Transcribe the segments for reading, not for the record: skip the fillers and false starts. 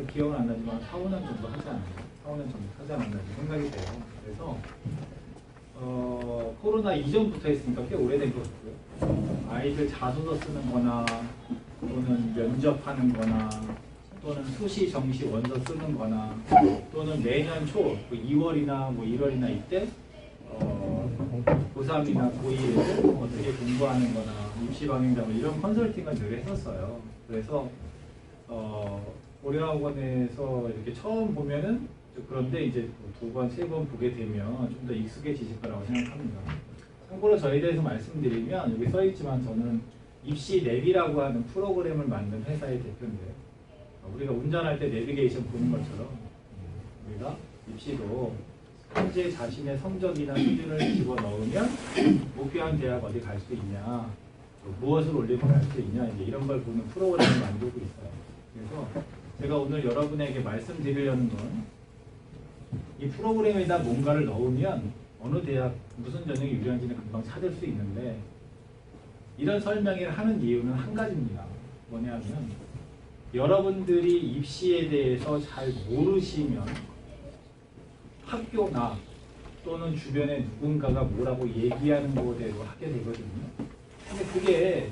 정확하게 기억은 안 나지만 4, 5년 정도 하지 않나요? 4, 5년 정도 하지 않았나 생각이 돼요. 그래서 코로나 이전부터 했으니까 꽤 오래된 것 같고요. 아이들 자소서 쓰는 거나 또는 면접하는 거나 또는 수시, 정시, 원서 쓰는 거나 또는 매년 초 2월이나 뭐 1월이나 이때 고3이나 고2를 어떻게 공부하는 거나 입시 방향자 이런 컨설팅을 늘 했었어요. 그래서 고려학원에서 이렇게 처음 보면은 그런데 이제 두 번, 세 번 보게 되면 좀 더 익숙해지실 거라고 생각합니다. 참고로 저에 대해서 말씀드리면 여기 써있지만 저는 입시 랩이라고 하는 프로그램을 만든 회사의 대표인데요. 우리가 운전할 때 내비게이션 보는 것처럼 우리가 입시도 현재 자신의 성적이나 수준을 집어넣으면 목표한 대학 어디 갈 수 있냐, 무엇을 올리고 갈 수 있냐, 이제 이런 걸 보는 프로그램을 만들고 있어요. 그래서 제가 오늘 여러분에게 말씀드리려는 건 이 프로그램에다 뭔가를 넣으면 어느 대학, 무슨 전형이 유리한지는 금방 찾을 수 있는데 이런 설명을 하는 이유는 한 가지입니다. 뭐냐면 여러분들이 입시에 대해서 잘 모르시면 학교나 또는 주변에 누군가가 뭐라고 얘기하는 거대로 하게 되거든요. 근데 그게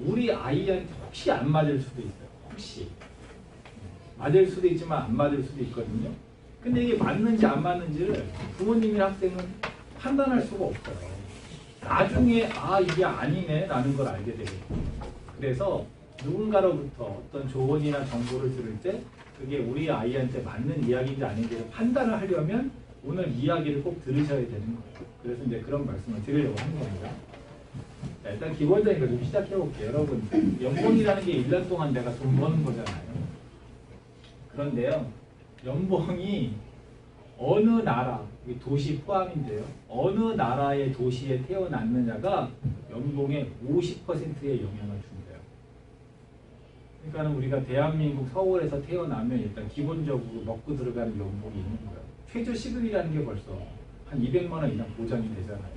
우리 아이한테 혹시 안 맞을 수도 있어요. 혹시 맞을 수도 있지만 안 맞을 수도 있거든요. 근데 이게 맞는지 안 맞는지를 부모님이나 학생은 판단할 수가 없어요. 나중에 이게 아니네 라는 걸 알게 되거든요. 그래서 누군가로부터 어떤 조언이나 정보를 들을 때 그게 우리 아이한테 맞는 이야기인지 아닌지를 판단을 하려면 오늘 이야기를 꼭 들으셔야 되는 거예요. 그래서 이제 그런 말씀을 드리려고 하는 겁니다. 자, 일단 기본적인 거 좀 시작해 볼게요. 여러분, 연봉이라는 게 1년 동안 내가 돈 버는 거잖아요. 그런데요, 연봉이 어느 나라, 도시 포함인데요, 어느 나라의 도시에 태어났느냐가 연봉의 50%의 영향을 준대요. 그러니까 우리가 대한민국 서울에서 태어나면 일단 기본적으로 먹고 들어가는 연봉이 있는 거예요. 최저시급이라는 게 벌써 한 200만 원 이상 보장이 되잖아요.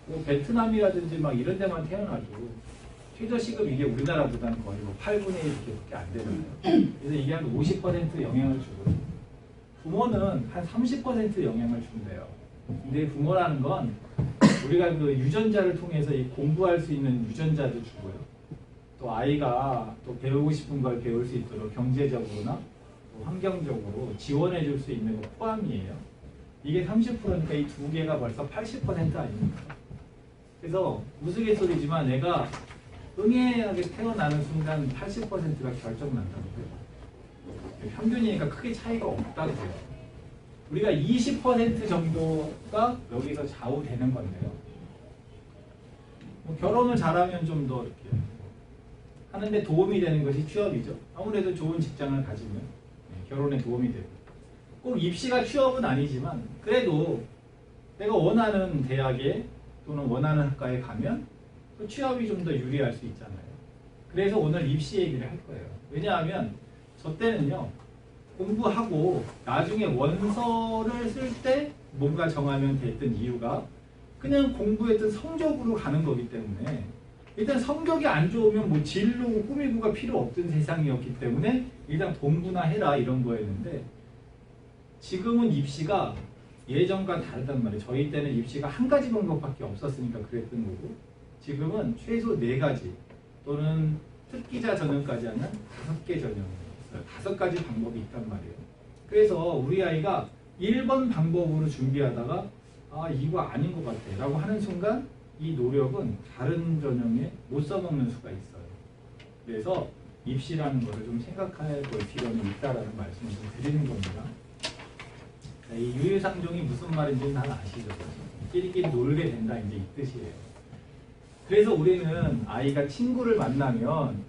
뭐 베트남이라든지 막 이런 데만 태어나도 최저시급 이게 우리나라보다는 거의 뭐 8분의 1 이렇게밖에 안 되잖아요. 그래서 이게 한 50% 영향을 주고 부모는 한 30% 영향을 준대요. 근데 부모라는 건 우리가 그 유전자를 통해서 이 공부할 수 있는 유전자도 주고요. 또 아이가 또 배우고 싶은 걸 배울 수 있도록 경제적으로나 또 환경적으로 지원해 줄 수 있는 거 포함이에요. 이게 30%니까 이 두 개가 벌써 80% 아닙니까? 그래서 우스갯소리지만 내가 응애하게 태어나는 순간 80%가 결정난다는 거예요. 평균이니까 크게 차이가 없다고 해요. 우리가 20% 정도가 여기서 좌우되는 건데요. 뭐 결혼을 잘하면 좀 더 이렇게 하는데 도움이 되는 것이 취업이죠. 아무래도 좋은 직장을 가지면 결혼에 도움이 되고 꼭 입시가 취업은 아니지만 그래도 내가 원하는 대학에 또는 원하는 학과에 가면 또 취업이 좀 더 유리할 수 있잖아요. 그래서 오늘 입시 얘기를 할 거예요. 왜냐하면 저 때는요, 공부하고 나중에 원서를 쓸 때 뭔가 정하면 됐던 이유가 그냥 공부했던 성적으로 가는 거기 때문에 일단 성적이 안 좋으면 뭐 진로 꾸미고가 필요 없던 세상이었기 때문에 일단 공부나 해라 이런 거였는데 지금은 입시가 예전과 다르단 말이에요. 저희 때는 입시가 한 가지 방법밖에 없었으니까 그랬던 거고 지금은 최소 4가지 또는 특기자 전형까지 하는 5개 전형이 있어요. 5가지 방법이 있단 말이에요. 그래서 우리 아이가 1번 방법으로 준비하다가 이거 아닌 것 같아 라고 하는 순간 이 노력은 다른 전형에 못 써먹는 수가 있어요. 그래서 입시라는 것을 좀 생각해 볼 필요는 있다라는 말씀을 좀 드리는 겁니다. 이 유유상종이 무슨 말인지는 다 아시죠? 끼리끼리 놀게 된다 이제 이 뜻이에요. 그래서 우리는 아이가 친구를 만나면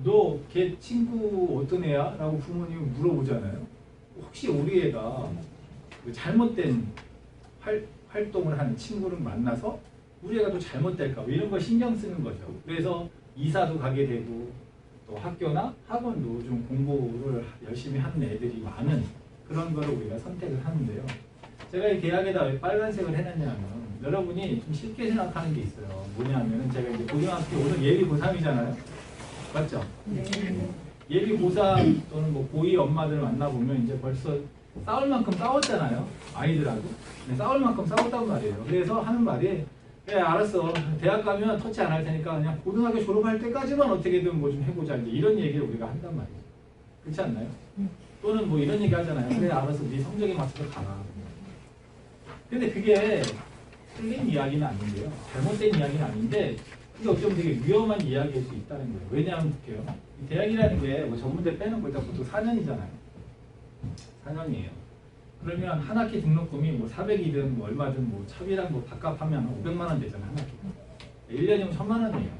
너 걔 친구 어떤 애야? 라고 부모님이 물어보잖아요. 혹시 우리 애가 잘못된 활동을 하는 친구를 만나서 우리 애가 또 잘못될까 이런 거 신경 쓰는 거죠. 그래서 이사도 가게 되고 또 학교나 학원도 좀 공부를 열심히 하는 애들이 많은 그런 거를 우리가 선택을 하는데요. 제가 이 대학에다 왜 빨간색을 해놨냐면 여러분이 좀 쉽게 생각하는 게 있어요. 뭐냐면 제가 이제 고등학교 오늘 예비 고3이잖아요. 맞죠? 네. 예비고삼 또는 뭐 고2 엄마들 만나보면 이제 벌써 싸울 만큼 싸웠잖아요. 아이들하고. 네, 싸울 만큼 싸웠단 말이에요. 그래서 하는 말이 그래 알았어. 대학 가면 터치 안 할 테니까 그냥 고등학교 졸업할 때까지만 어떻게든 뭐 좀 해보자. 이제 이런 얘기를 우리가 한단 말이에요. 그렇지 않나요? 또는 뭐 이런 얘기 하잖아요. 그래 알았어. 네 성적에 맞춰서 가라. 근데 그게 틀린 이야기는 아닌데요. 잘못된 이야기는 아닌데 근데 어쩌면 되게 위험한 이야기일 수 있다는 거예요. 왜냐하면 볼게요. 대학이라는 게 뭐 전문대 빼놓고 일단 보통 4년이잖아요. 4년이에요. 그러면 한 학기 등록금이 뭐 400이든 뭐 얼마든 뭐 차비랑 뭐 밥값하면 500만 원 되잖아요. 한 학기. 1년이면 1000만 원이에요.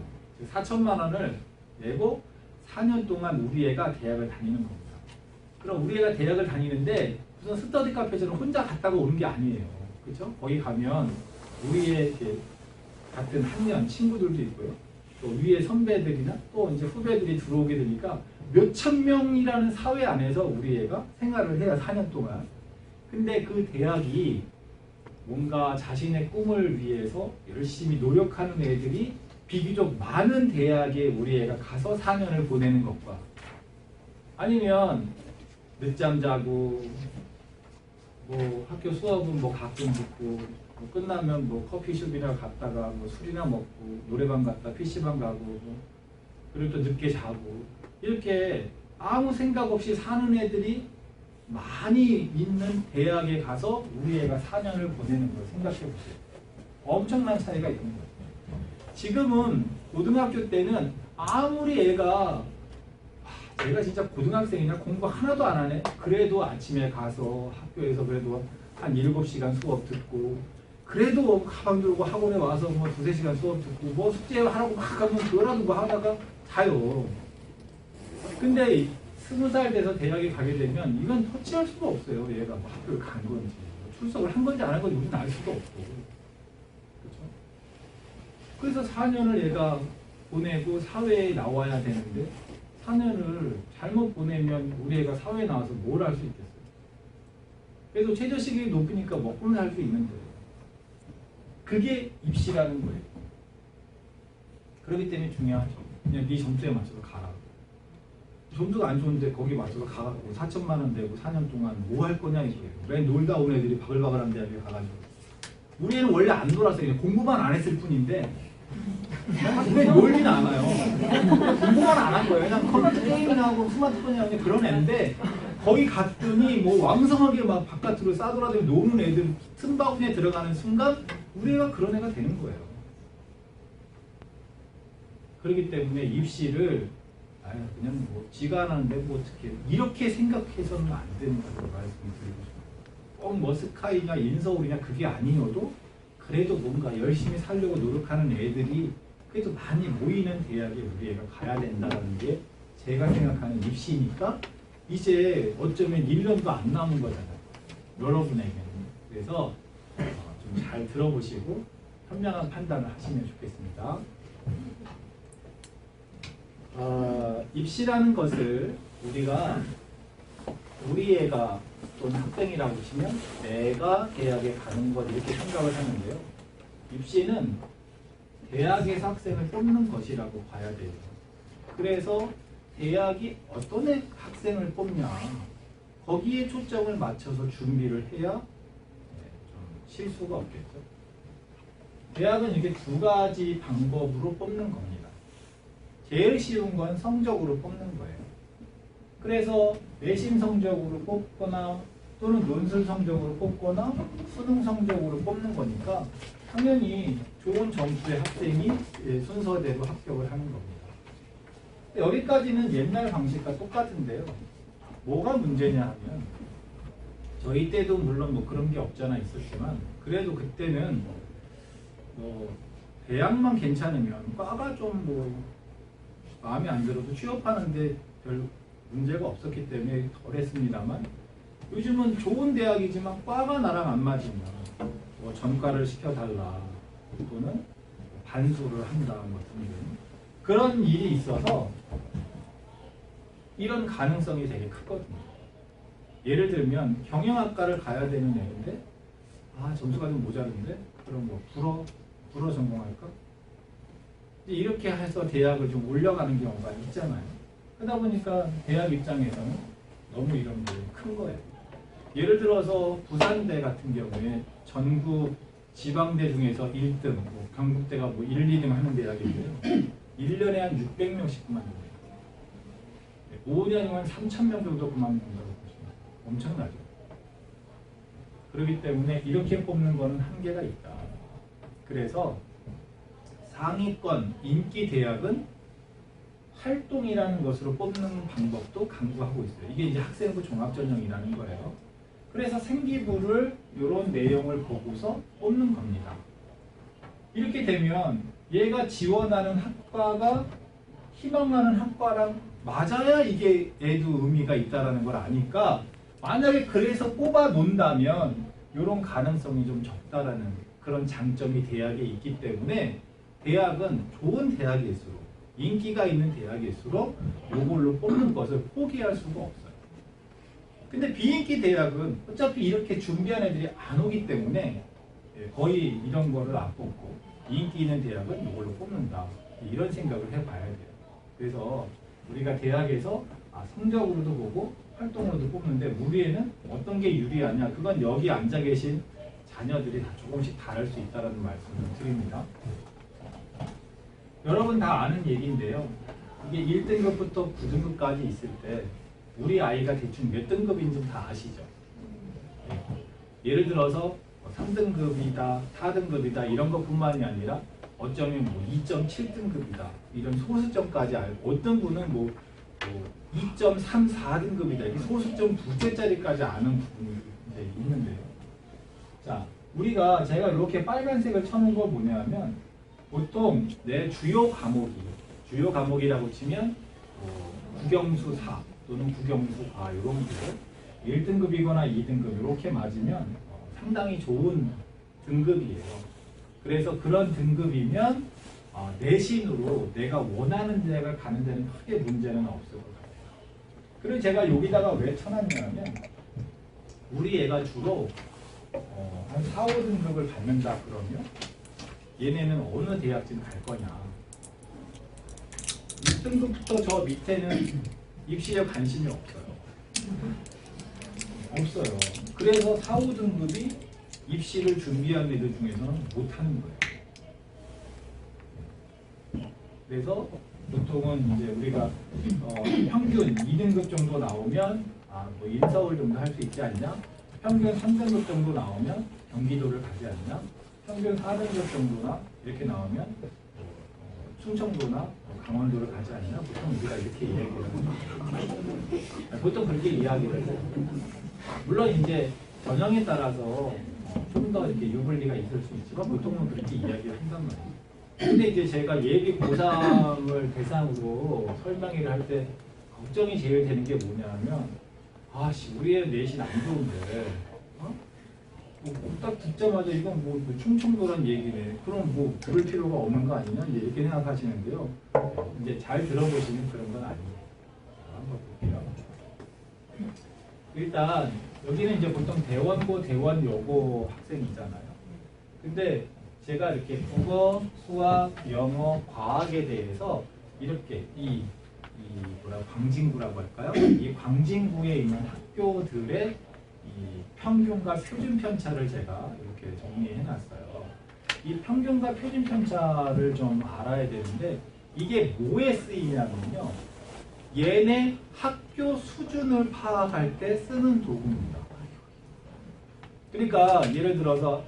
4천만 원을 내고 4년 동안 우리 애가 대학을 다니는 겁니다. 그럼 우리 애가 대학을 다니는데 무슨 스터디 카페처럼 혼자 갔다가 오는 게 아니에요. 그렇죠? 거기 가면 우리의 같은 학년 친구들도 있고요. 또 위에 선배들이나 또 이제 후배들이 들어오게 되니까 몇천 명이라는 사회 안에서 우리 애가 생활을 해야 4년 동안. 근데 그 대학이 뭔가 자신의 꿈을 위해서 열심히 노력하는 애들이 비교적 많은 대학에 우리 애가 가서 4년을 보내는 것과 아니면 늦잠 자고 뭐 학교 수업은 뭐 가끔 듣고 뭐 끝나면 뭐 커피숍이나 갔다가 뭐 술이나 먹고 노래방 갔다 PC방 가고 뭐 그리고 또 늦게 자고 이렇게 아무 생각 없이 사는 애들이 많이 있는 대학에 가서 우리 애가 4년을 보내는 걸 생각해 보세요. 엄청난 차이가 있는 거예요. 지금은 고등학교 때는 아무리 애가 제가 진짜 고등학생이냐 공부 하나도 안 하네. 그래도 아침에 가서 학교에서 그래도 한 7시간 수업 듣고 그래도 가방 들고 학원에 와서 뭐 2-3시간 수업 듣고 뭐 숙제하라고 막 하면 그거라도 뭐 하다가 자요. 근데 20살 돼서 대학에 가게 되면 이건 터치할 수가 없어요. 얘가 뭐 학교를 간 건지 출석을 한 건지 안 한 건지 우리는 알 수도 없고. 그렇죠? 그래서 4년을 얘가 보내고 사회에 나와야 되는데 4년을 잘못 보내면 우리 애가 사회에 나와서 뭘 할 수 있겠어요? 그래서 최저시급이 높으니까 먹고는 살 수 있는 거예요. 그게 입시라는 거예요. 그렇기 때문에 중요하죠. 그냥 네 점수에 맞춰서 가라. 점수가 안 좋은데 거기 맞춰서 가갖고 4천만 원 내고 4년 동안 뭐 할 거냐 이거예요. 맨 놀다 온 애들이 바글바글한 대학에 가가지고 우리 애는 원래 안 놀아서 그냥 공부만 안 했을 뿐인데 왜 놀진 않아요. 공부만 안 한 거예요. 그냥 게임이나 하고 스마트폰이나 하고 그런 애인데 거기 갔더니 뭐 왕성하게 막 바깥으로 싸돌아다니고 노는 애들 틈바구니에 들어가는 순간 우리 애가 그런 애가 되는 거예요. 그렇기 때문에 입시를 그냥 뭐 지가 안 하는데 뭐 어떻게 이렇게 생각해서는 안 된다고 말씀드리고 싶어요. 꼭 뭐 스카이냐 인서울이냐 그게 아니어도 그래도 뭔가 열심히 살려고 노력하는 애들이 그래도 많이 모이는 대학에 우리 애가 가야 된다는 게 제가 생각하는 입시니까 이제 어쩌면 1년도 안 남은 거잖아요. 여러분에게는. 그래서 좀 잘 들어보시고 현명한 판단을 하시면 좋겠습니다. 입시라는 것을 우리가 우리 애가 또는 학생이라고 치면 내가 대학에 가는 것 이렇게 생각을 하는데요. 입시는 대학에서 학생을 뽑는 것이라고 봐야 돼요. 그래서 대학이 어떤 학생을 뽑냐 거기에 초점을 맞춰서 준비를 해야 좀 실수가 없겠죠. 대학은 이렇게 2가지 방법으로 뽑는 겁니다. 제일 쉬운 건 성적으로 뽑는 거예요. 그래서 내신 성적으로 뽑거나 또는 논술 성적으로 뽑거나 수능 성적으로 뽑는 거니까 당연히 좋은 점수의 학생이 순서대로 합격을 하는 겁니다. 여기까지는 옛날 방식과 똑같은데요. 뭐가 문제냐 하면 저희 때도 물론 뭐 그런 게 없잖아 있었지만 그래도 그때는 대학만 괜찮으면 과가 좀 뭐 마음에 안 들어도 취업하는데 별 문제가 없었기 때문에 덜했습니다만 요즘은 좋은 대학이지만 과가 나랑 안 맞으면 뭐 전과를 시켜달라 또는 반수를 한다 뭐 등등 그런 일이 있어서 이런 가능성이 되게 크거든요. 예를 들면 경영학과를 가야 되는 애인데 점수가 좀 모자른데 그럼 뭐 불어 전공할까? 이렇게 해서 대학을 좀 올려가는 경우가 있잖아요. 그러다 보니까 대학 입장에서는 너무 이런 게 큰 거예요. 예를 들어서 부산대 같은 경우에 전국 지방대 중에서 1등, 뭐 경북대가 뭐 1, 2등 하는 대학인데요. 1년에 한 600명씩 그만둡니다. 5년이면 3,000명 정도 그만둔다고 보시면 엄청나죠. 그렇기 때문에 이렇게 뽑는 거는 한계가 있다. 그래서 상위권 인기 대학은 활동이라는 것으로 뽑는 방법도 강구하고 있어요. 이게 이제 학생부 종합전형이라는 거예요. 그래서 생기부를 이런 내용을 보고서 뽑는 겁니다. 이렇게 되면 얘가 지원하는 학과가 희망하는 학과랑 맞아야 이게 애도 의미가 있다는 걸 아니까 만약에 그래서 뽑아 놓는다면 이런 가능성이 좀 적다라는 그런 장점이 대학에 있기 때문에 대학은 좋은 대학일수록 인기가 있는 대학일수록 이걸로 뽑는 것을 포기할 수가 없어요. 근데 비인기 대학은 어차피 이렇게 준비한 애들이 안 오기 때문에 거의 이런 거를 안 뽑고 인기 있는 대학은 이걸로 뽑는다. 이런 생각을 해봐야 돼요. 그래서 우리가 대학에서 성적으로도 보고 활동으로도 뽑는데 우리에는 어떤 게 유리하냐? 그건 여기 앉아 계신 자녀들이 다 조금씩 다를 수 있다는 말씀을 드립니다. 여러분 다 아는 얘기인데요. 이게 1등급부터 9등급까지 있을 때 우리 아이가 대충 몇 등급인지 다 아시죠? 예를 들어서 3등급이다, 4등급이다 이런 것뿐만이 아니라 어쩌면 뭐 2.7등급이다 이런 소수점까지 알고 어떤 분은 뭐 2.34등급이다 이 소수점 두째짜리까지 아는 부분이 이제 있는데요. 자, 우리가 제가 이렇게 빨간색을 쳐놓은 거 뭐냐면 보통 내 주요 과목이라고 치면 국영수 4 또는 국영수 과 이런 거 1등급이거나 2등급 이렇게 맞으면 상당히 좋은 등급이에요. 그래서 그런 등급이면 내신으로 내가 원하는 데가 가는 데는 크게 문제는 없을 것 같아요. 그리고 제가 여기다가 왜 쳐놨냐면 우리 애가 주로 한 4, 5등급을 받는다 그러면 얘네는 어느 대학쯤 갈 거냐. 1등급부터 저 밑에는 입시에 관심이 없어요. 없어요. 그래서 4, 5등급이 입시를 준비한 애들 중에서는 못하는 거예요. 그래서 보통은 이제 우리가 평균 2등급 정도 나오면 뭐 인서울 정도 할 수 있지 않냐? 평균 3등급 정도 나오면 경기도를 가지 않냐? 평균 4등급 정도나 이렇게 나오면 충청도나 강원도를 가지 않냐? 보통 우리가 이렇게 이야기를 합니다. 보통 그렇게 이야기를 해요. 물론 이제 전형에 따라서 좀 더 이렇게 유불리가 있을 수 있지만 보통은 그렇게 이야기를 한단 말이에요. 근데 이제 제가 예비 고3을 대상으로 설명회를 할 때 걱정이 제일 되는 게 뭐냐면 우리 애 내신 안 좋은데 딱 듣자마자 이건 뭐 충청도란 얘기네. 그럼 뭐 들을 필요가 없는 거 아니냐? 이렇게 생각하시는데요. 이제 잘 들어보시면 그런 건 아니에요. 한번 볼게요. 일단 여기는 이제 보통 대원고, 대원여고 학생이잖아요. 근데 제가 이렇게 국어, 수학, 영어, 과학에 대해서 이렇게 이 광진구라고 할까요? 이 광진구에 있는 학교들의 이 평균과 표준 편차를 제가 이렇게 정리해 놨어요. 이 평균과 표준 편차를 좀 알아야 되는데 이게 뭐에 쓰이냐면요. 얘네 학교 수준을 파악할 때 쓰는 도구입니다. 그러니까 예를 들어서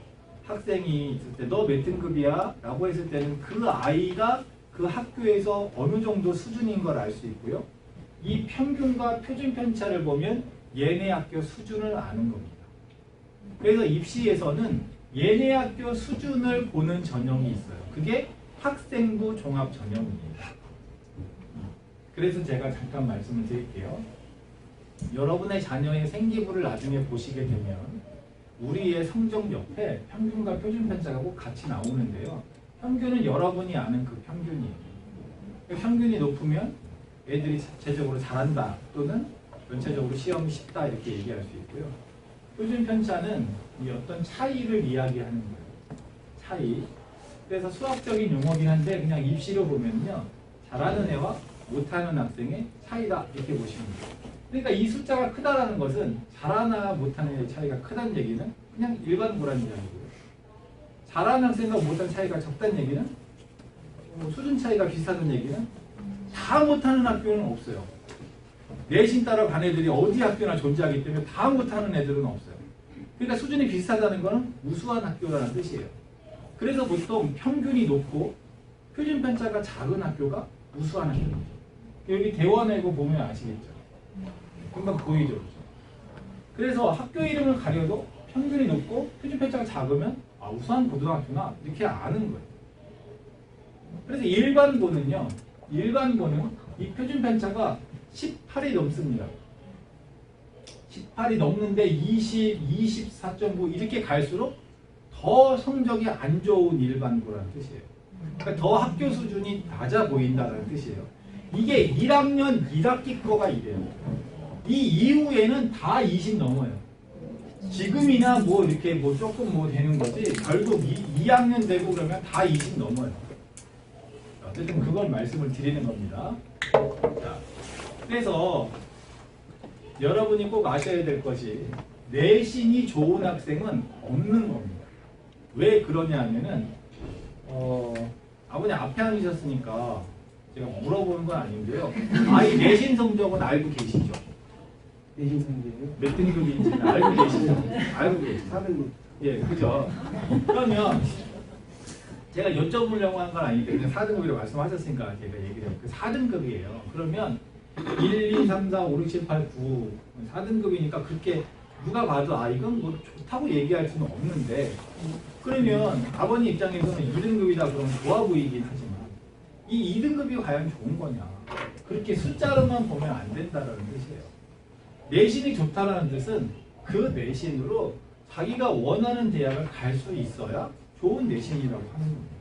학생이 있을 때 너 몇 등급이야? 라고 했을 때는 그 아이가 그 학교에서 어느 정도 수준인 걸 알 수 있고요. 이 평균과 표준 편차를 보면 얘네 학교 수준을 아는 겁니다. 그래서 입시에서는 얘네 학교 수준을 보는 전형이 있어요. 그게 학생부 종합 전형입니다. 그래서 제가 잠깐 말씀을 드릴게요. 여러분의 자녀의 생기부를 나중에 보시게 되면 우리의 성적 옆에 평균과 표준 편차가 꼭 같이 나오는데요. 평균은 여러분이 아는 그 평균이에요. 평균이 높으면 애들이 자체적으로 잘한다 또는 전체적으로 시험이 쉽다 이렇게 얘기할 수 있고요. 표준 편차는 이 어떤 차이를 이야기하는 거예요. 차이. 그래서 수학적인 용어긴 한데 그냥 입시로 보면요. 잘하는 애와 못하는 학생의 차이다 이렇게 보시면 돼요. 그러니까 이 숫자가 크다라는 것은 잘하나 못하는 애의 차이가 크다는 얘기는 그냥 일반고라는 이야기고요. 잘하는 학생과 못하는 차이가 적다는 얘기는 수준 차이가 비슷하다는 얘기는 다 못하는 학교는 없어요. 내신 따라 간 애들이 어디 학교나 존재하기 때문에 다 못하는 애들은 없어요. 그러니까 수준이 비슷하다는 것은 우수한 학교라는 뜻이에요. 그래서 보통 평균이 높고 표준 편차가 작은 학교가 우수한 학교입니다. 여기 대원외고 보면 아시겠죠? 금방 보이죠? 그래서 학교 이름을 가려도 평균이 높고 표준 편차가 작으면 우수한 고등학교나 이렇게 아는 거예요. 그래서 일반고는요. 일반고는 이 표준 편차가 18이 넘습니다. 18이 넘는데 20, 24.9 이렇게 갈수록 더 성적이 안 좋은 일반고라는 뜻이에요. 그러니까 더 학교 수준이 낮아 보인다는 뜻이에요. 이게 1학년 1학기 거가 이래요. 이 이후에는 다 20 넘어요. 지금이나 뭐 이렇게 뭐 조금 뭐 되는 거지 결국 2학년 되고 그러면 다 20 넘어요. 어쨌든 그걸 말씀을 드리는 겁니다. 자, 그래서 여러분이 꼭 아셔야 될 것이 내신이 좋은 학생은 없는 겁니다. 왜 그러냐 하면은 아버님 앞에 앉으셨으니까 제가 물어보는 건 아닌데요. 아이 내신 성적은 알고 계시죠? 내신 성적이요? 몇 등급인지는 알고 계시죠? 알고 계시죠? 4등급. 예, 그죠? 그러면 제가 여쭤보려고 한 건 아니기 때문에 4등급이라고 말씀하셨으니까 제가 얘기를 해요. 그 4등급이에요. 그러면 1, 2, 3, 4, 5, 6, 7, 8, 9 4등급이니까 그렇게 누가 봐도 이건 뭐 좋다고 얘기할 수는 없는데 그러면 아버님 입장에서는 2등급이다 그러면 좋아 보이긴 하지만 이 2등급이 과연 좋은 거냐 그렇게 숫자로만 보면 안 된다는 뜻이에요. 내신이 좋다는 뜻은 그 내신으로 자기가 원하는 대학을 갈 수 있어야 좋은 내신이라고 하는 겁니다.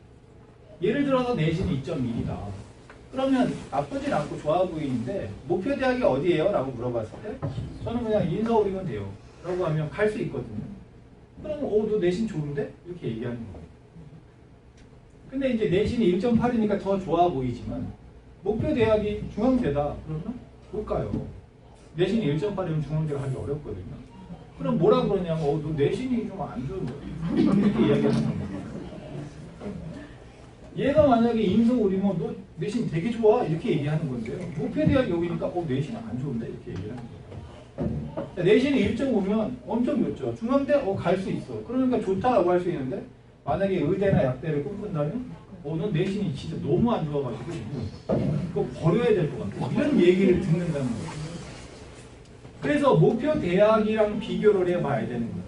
예를 들어서 내신이 2.1이다. 그러면 나쁘진 않고 좋아 보이는데 목표 대학이 어디예요? 라고 물어봤을 때 저는 그냥 인서울이면 돼요. 라고 하면 갈 수 있거든요. 그러면 너 내신 좋은데? 이렇게 얘기하는 거예요. 근데 이제 내신이 1.8이니까 더 좋아 보이지만 목표 대학이 중앙대다. 그러면 못 가요. 내신이 1.8이면 중앙대가 하기 어렵거든요. 그럼 뭐라 그러냐면 너 내신이 좀 안 좋은데 이렇게 이야기하는 겁니다. 얘가 만약에 인서울이면 너 내신 되게 좋아 이렇게 얘기하는 건데요. 목표 대학 여기니까 내신이 안 좋은데 이렇게 얘기하는 거예요. 내신이 1.5면 엄청 좋죠. 중앙대 갈 수 있어. 그러니까 좋다라고 할 수 있는데 만약에 의대나 약대를 꿈꾼다면 넌 내신이 진짜 너무 안 좋아가지고 그거 버려야 될 것 같아. 이런 얘기를 듣는다는 거예요. 그래서 목표 대학이랑 비교를 해봐야 되는 거예요.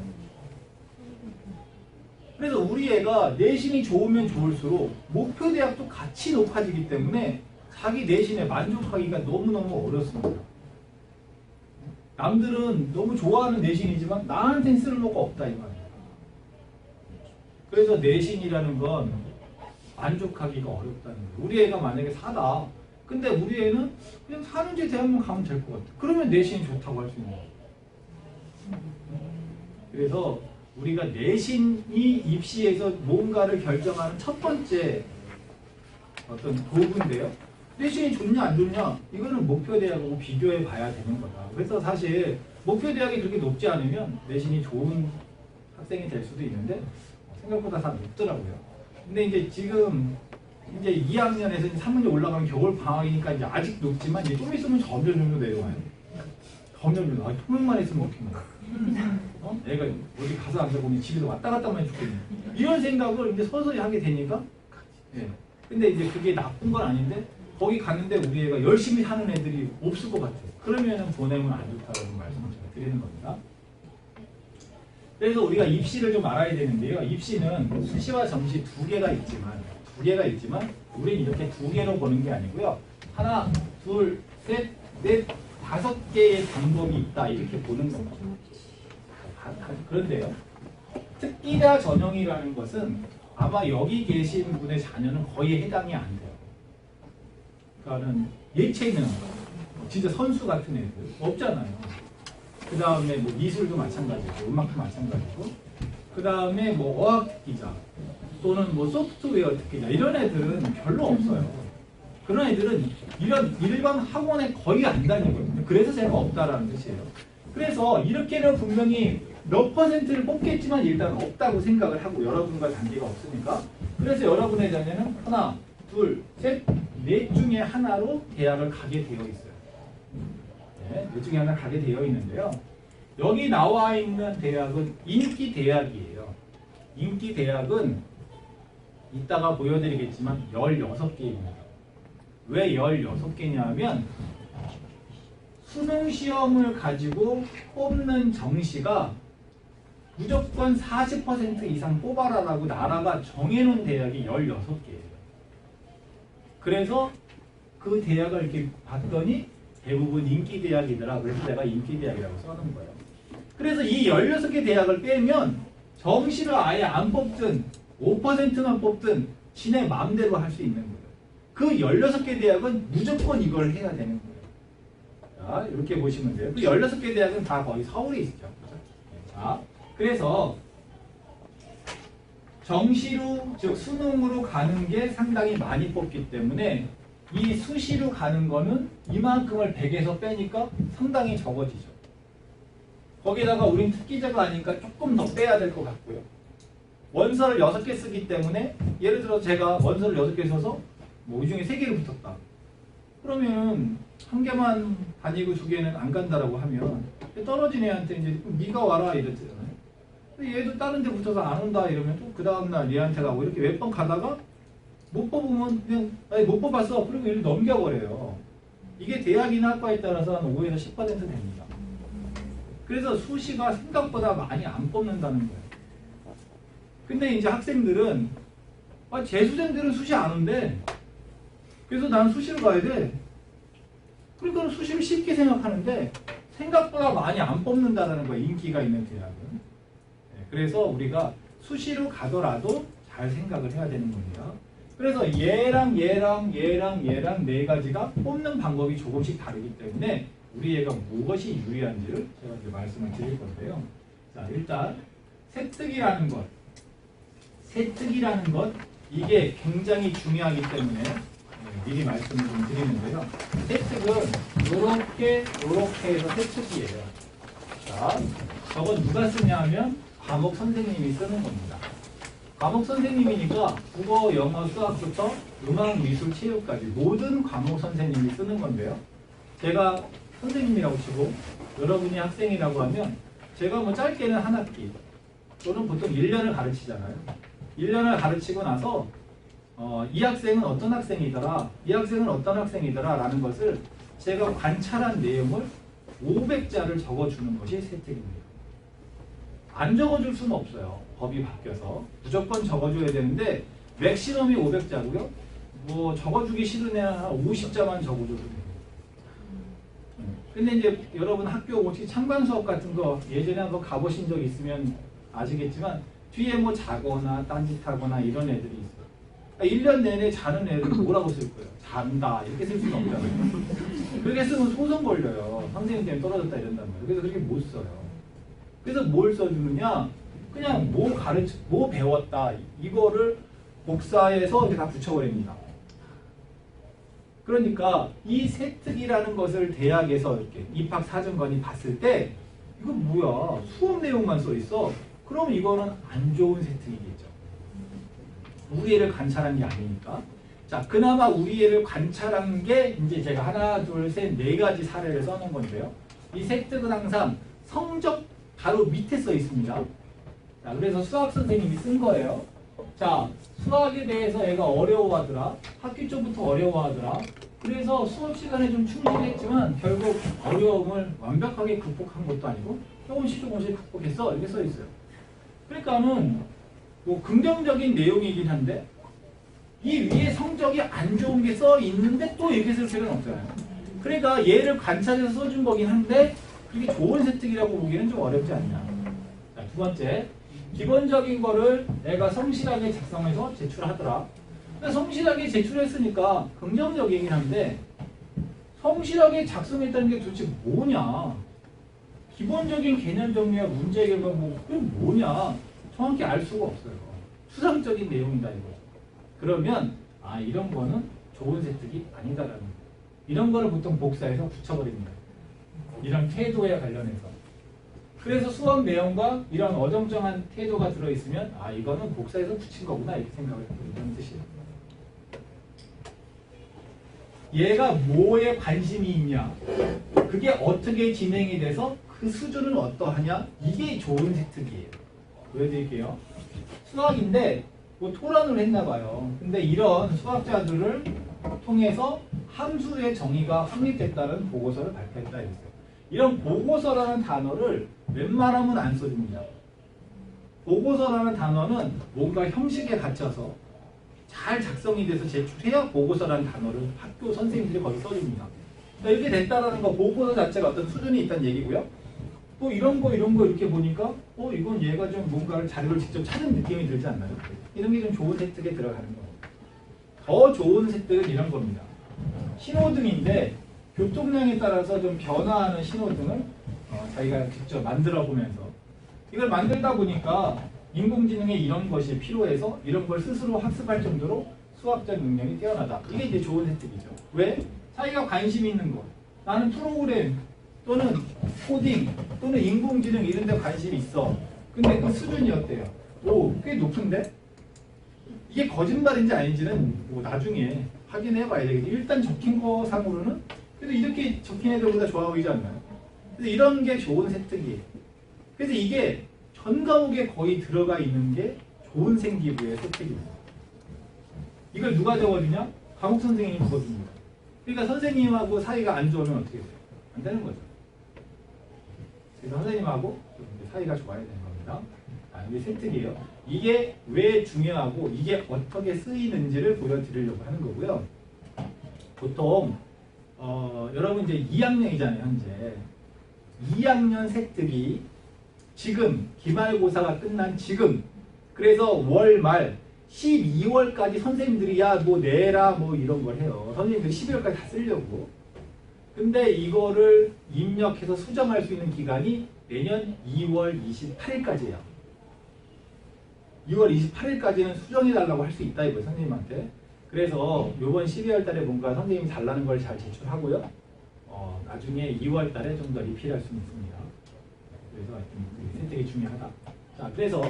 그래서 우리 애가 내신이 좋으면 좋을수록 목표 대학도 같이 높아지기 때문에 자기 내신에 만족하기가 너무너무 어렵습니다. 남들은 너무 좋아하는 내신이지만 나한테는 쓸모가 없다 이 말이에요. 그래서 내신이라는 건 만족하기가 어렵다는 거예요. 우리 애가 만약에 4다. 근데 우리 애는 그냥 4년제 대학만 가면 될 것 같아. 그러면 내신이 좋다고 할 수 있는 거예요. 그래서 우리가 내신이 입시에서 뭔가를 결정하는 첫 번째 어떤 도구인데요. 내신이 좋냐 안 좋냐 이거는 목표 대학하고 비교해 봐야 되는 거다. 그래서 사실 목표 대학이 그렇게 높지 않으면 내신이 좋은 학생이 될 수도 있는데 생각보다 다 높더라고요. 근데 이제 지금 이제 2학년에서 3학년 올라가면 겨울 방학이니까 이제 아직 높지만 이제 좀 있으면 점점 내려와요. 점점 통역만 했으면 좋겠네. 애가 어디 가서 앉아보니 집에서 왔다 갔다만 해도 좋겠네. 이런 생각을 이제 서서히 하게 되니까 예. 근데 이제 그게 나쁜 건 아닌데 거기 갔는데 우리 애가 열심히 하는 애들이 없을 것 같아요. 그러면 보내면 안 좋다라는 말씀을 제가 드리는 겁니다. 그래서 우리가 입시를 좀 알아야 되는데요. 입시는 수시와 점시 두 개가 있지만 우리는 이렇게 두 개로 보는 게 아니고요. 하나, 둘, 셋, 넷, 5개의 방법이 있다 이렇게 보는 겁니다. 그런데요. 특기자 전형이라는 것은 아마 여기 계신 분의 자녀는 거의 해당이 안 돼요. 그러니까는 예체능, 진짜 선수 같은 애들 없잖아요. 그 다음에 뭐 미술도 마찬가지고 음악도 마찬가지고 그 다음에 뭐 어학 특기자 또는 뭐 소프트웨어 특기자 이런 애들은 별로 없어요. 그런 애들은 이런 일반 학원에 거의 안 다니거든요. 그래서 제가 없다라는 뜻이에요. 그래서 이렇게는 분명히 몇 퍼센트를 뽑겠지만 일단 없다고 생각을 하고 여러분과 단계가 없으니까 그래서 여러분의 자녀는 하나, 둘, 셋, 넷 중에 하나로 대학을 가게 되어 있어요. 네, 넷 중에 하나 가게 되어 있는데요. 여기 나와 있는 대학은 인기 대학이에요. 인기 대학은 이따가 보여드리겠지만 16개입니다. 왜 16개냐 하면 수능 시험을 가지고 뽑는 정시가 무조건 40% 이상 뽑아라라고 나라가 정해놓은 대학이 16개예요. 그래서 그 대학을 이렇게 봤더니 대부분 인기 대학이더라. 그래서 내가 인기 대학이라고 써놓은 거예요. 그래서 이 16개 대학을 빼면 정시를 아예 안 뽑든 5%만 뽑든 지네 마음대로 할 수 있는 거예요. 그 16개 대학은 무조건 이걸 해야 되는 거예요. 자, 이렇게 보시면 돼요. 그 16개 대학은 다 거의 서울에 있죠. 자, 그래서 정시로, 즉 수능으로 가는 게 상당히 많이 뽑기 때문에 이 수시로 가는 거는 이만큼을 100에서 빼니까 상당히 적어지죠. 거기다가 우린 특기자가 아니니까 조금 더 빼야 될 것 같고요. 원서를 6개 쓰기 때문에 예를 들어 제가 원서를 6개 써서 뭐 이 중에 3개를 붙었다. 그러면 한 개만 다니고 2개는 안 간다라고 하면 떨어진 애한테 이제 네가 와라 이랬잖아요. 얘도 다른 데 붙어서 안 온다 이러면 또 그 다음날 얘한테 가고 이렇게 몇 번 가다가 못 뽑으면 그냥 아니 못 뽑았어. 그리고 얘를 넘겨버려요. 이게 대학이나 학과에 따라서 한 5에서 10% 됩니다. 그래서 수시가 생각보다 많이 안 뽑는다는 거예요. 근데 이제 학생들은 재수생들은 수시 안 온대. 그래서 난 수시로 가야 돼. 그러니까 수시를 쉽게 생각하는데 생각보다 많이 안 뽑는다는 거예요. 인기가 있는 대학은. 그래서 우리가 수시로 가더라도 잘 생각을 해야 되는 겁니다. 그래서 얘랑 네 가지가 뽑는 방법이 조금씩 다르기 때문에 우리 애가 무엇이 유리한지를 제가 이제 말씀을 드릴 건데요. 자, 일단 세특이라는 것 이게 굉장히 중요하기 때문에 미리 말씀을 좀 드리는데요. 세특은 이렇게 해서 세특이에요. 자, 저건 누가 쓰냐 하면 과목 선생님이 쓰는 겁니다. 과목 선생님이니까 국어, 영어, 수학부터 음악, 미술, 체육까지 모든 과목 선생님이 쓰는 건데요. 제가 선생님이라고 치고 여러분이 학생이라고 하면 제가 뭐 짧게는 한 학기 또는 보통 1년을 가르치잖아요. 1년을 가르치고 나서 이 학생은 어떤 학생이더라, 이 학생은 어떤 학생이더라 라는 것을 제가 관찰한 내용을 500자를 적어주는 것이 세특입니다. 안 적어줄 수는 없어요. 법이 바뀌어서. 무조건 적어줘야 되는데 맥시멈이 500자고요. 뭐 적어주기 싫은 애는 한 50자만 적어줘도 돼요. 근데 이제 여러분 학교 혹시 참관 수업 같은 거 예전에 한번 가보신 적 있으면 아시겠지만 뒤에 뭐 자거나 딴짓하거나 이런 애들이 있어요. 그러니까 1년 내내 자는 애들 뭐라고 쓸 거예요? 잔다 이렇게 쓸 수는 없잖아요. 그렇게 쓰면 소송 걸려요. 선생님 때문에 떨어졌다 이런단 말이에요. 그래서 그렇게 못 써요. 그래서 뭘 써주느냐? 그냥 뭐 배웠다 이거를 복사해서 이렇게 다 붙여버립니다. 그러니까 이 세특이라는 것을 대학에서 이렇게 입학사정관이 봤을 때 이거 뭐야? 수업 내용만 써 있어. 그럼 이거는 안 좋은 세특이겠죠. 우리 애를 관찰한 게 아니니까. 자, 그나마 우리 애를 관찰한 게 이제 제가 하나, 둘, 셋, 네 가지 사례를 써놓은 건데요. 이 세특은 항상 성적 바로 밑에 써 있습니다. 자, 그래서 수학 선생님이 쓴 거예요. 자, 수학에 대해서 애가 어려워하더라. 학기 초부터 어려워하더라. 그래서 수업 시간에 좀 충실했지만 결국 어려움을 완벽하게 극복한 것도 아니고 조금씩 극복했어. 이렇게 써 있어요. 그러니까는 뭐 긍정적인 내용이긴 한데 이 위에 성적이 안 좋은 게 써 있는데 또 이렇게 쓸 필요는 없잖아요. 그러니까 얘를 관찰해서 써준 거긴 한데 그게 좋은 세특이라고 보기에는 좀 어렵지 않냐. 자, 두 번째, 기본적인 거를 내가 성실하게 작성해서 제출하더라. 근데 성실하게 제출했으니까 긍정적이긴 한데 성실하게 작성했다는 게 도대체 뭐냐? 기본적인 개념 정리와 문제 해결과 뭐 그게 뭐냐? 정확히 알 수가 없어요. 추상적인 내용이다 이거죠. 그러면 이런 거는 좋은 세특이 아니다라는 거예요. 이런 거를 보통 복사해서 붙여버립니다. 이런 태도에 관련해서. 그래서 수업 내용과 이런 어정쩡한 태도가 들어있으면 아 이거는 복사해서 붙인 거구나 이렇게 생각을 해요. 이런 뜻이에요. 얘가 뭐에 관심이 있냐, 그게 어떻게 진행이 돼서 그 수준은 어떠하냐, 이게 좋은 세특이에요. 보여드릴게요. 수학인데 뭐 토론을 했나 봐요. 근데 이런 수학자들을 통해서 함수의 정의가 확립됐다는 보고서를 발표했다 이랬어요. 이런 보고서라는 단어를 웬만하면 안 써줍니다. 보고서라는 단어는 뭔가 형식에 갇혀서 잘 작성이 돼서 제출해야 보고서라는 단어를 학교 선생님들이 거기 써줍니다. 그러니까 이렇게 됐다라는 거, 보고서 자체가 어떤 수준이 있다는 얘기고요. 또 이런 거 이렇게 보니까 이건 얘가 좀 뭔가를 자료를 직접 찾은 느낌이 들지 않나요? 이런 게 좀 좋은 세특에 들어가는 겁니다. 더 좋은 세특은 이런 겁니다. 신호등인데 교통량에 따라서 좀 변화하는 신호등을 자기가 직접 만들어 보면서 이걸 만들다 보니까 인공지능에 이런 것이 필요해서 이런 걸 스스로 학습할 정도로 수학적 능력이 뛰어나다. 이게 이제 좋은 혜택이죠. 왜? 자기가 관심 있는 것. 나는 프로그램 또는 코딩 또는 인공지능 이런 데 관심이 있어. 근데 그 수준이 어때요? 꽤 높은데? 이게 거짓말인지 아닌지는 뭐 나중에 확인해 봐야 되겠지. 일단 적힌 거 상으로는 그래도 이렇게 적힌 애들보다 좋아 보이지 않나요? 그래서 이런 게 좋은 혜택이에요. 그래서 이게 전 과목에 거의 들어가 있는 게 좋은 생기부의 혜택입니다. 이걸 누가 적어주냐? 과목 선생님이 적어줍니다. 그러니까 선생님하고 사이가 안 좋으면 어떻게 돼요? 안 되는 거죠. 그래서 선생님하고 사이가 좋아야 되는 겁니다. 이게 세특이에요. 이게 왜 중요하고 이게 어떻게 쓰이는지를 보여드리려고 하는 거고요. 보통 여러분 이제 2학년이잖아요. 현재 2학년 세특이 지금 기말고사가 끝난 지금, 그래서 월말 12월까지 선생님들이 야 뭐 내라 뭐 이런 걸 해요. 선생님들이 12월까지 다 쓰려고. 근데 이거를 입력해서 수정할 수 있는 기간이 내년 2월 28일까지예요. 2월 28일까지는 수정해달라고 할 수 있다 이거예요. 선생님한테. 그래서 이번 12월 달에 뭔가 선생님이 달라는 걸 잘 제출하고요. 나중에 2월 달에 좀 더 리필할 수는 있습니다. 그래서 선택이 중요하다. 자, 그래서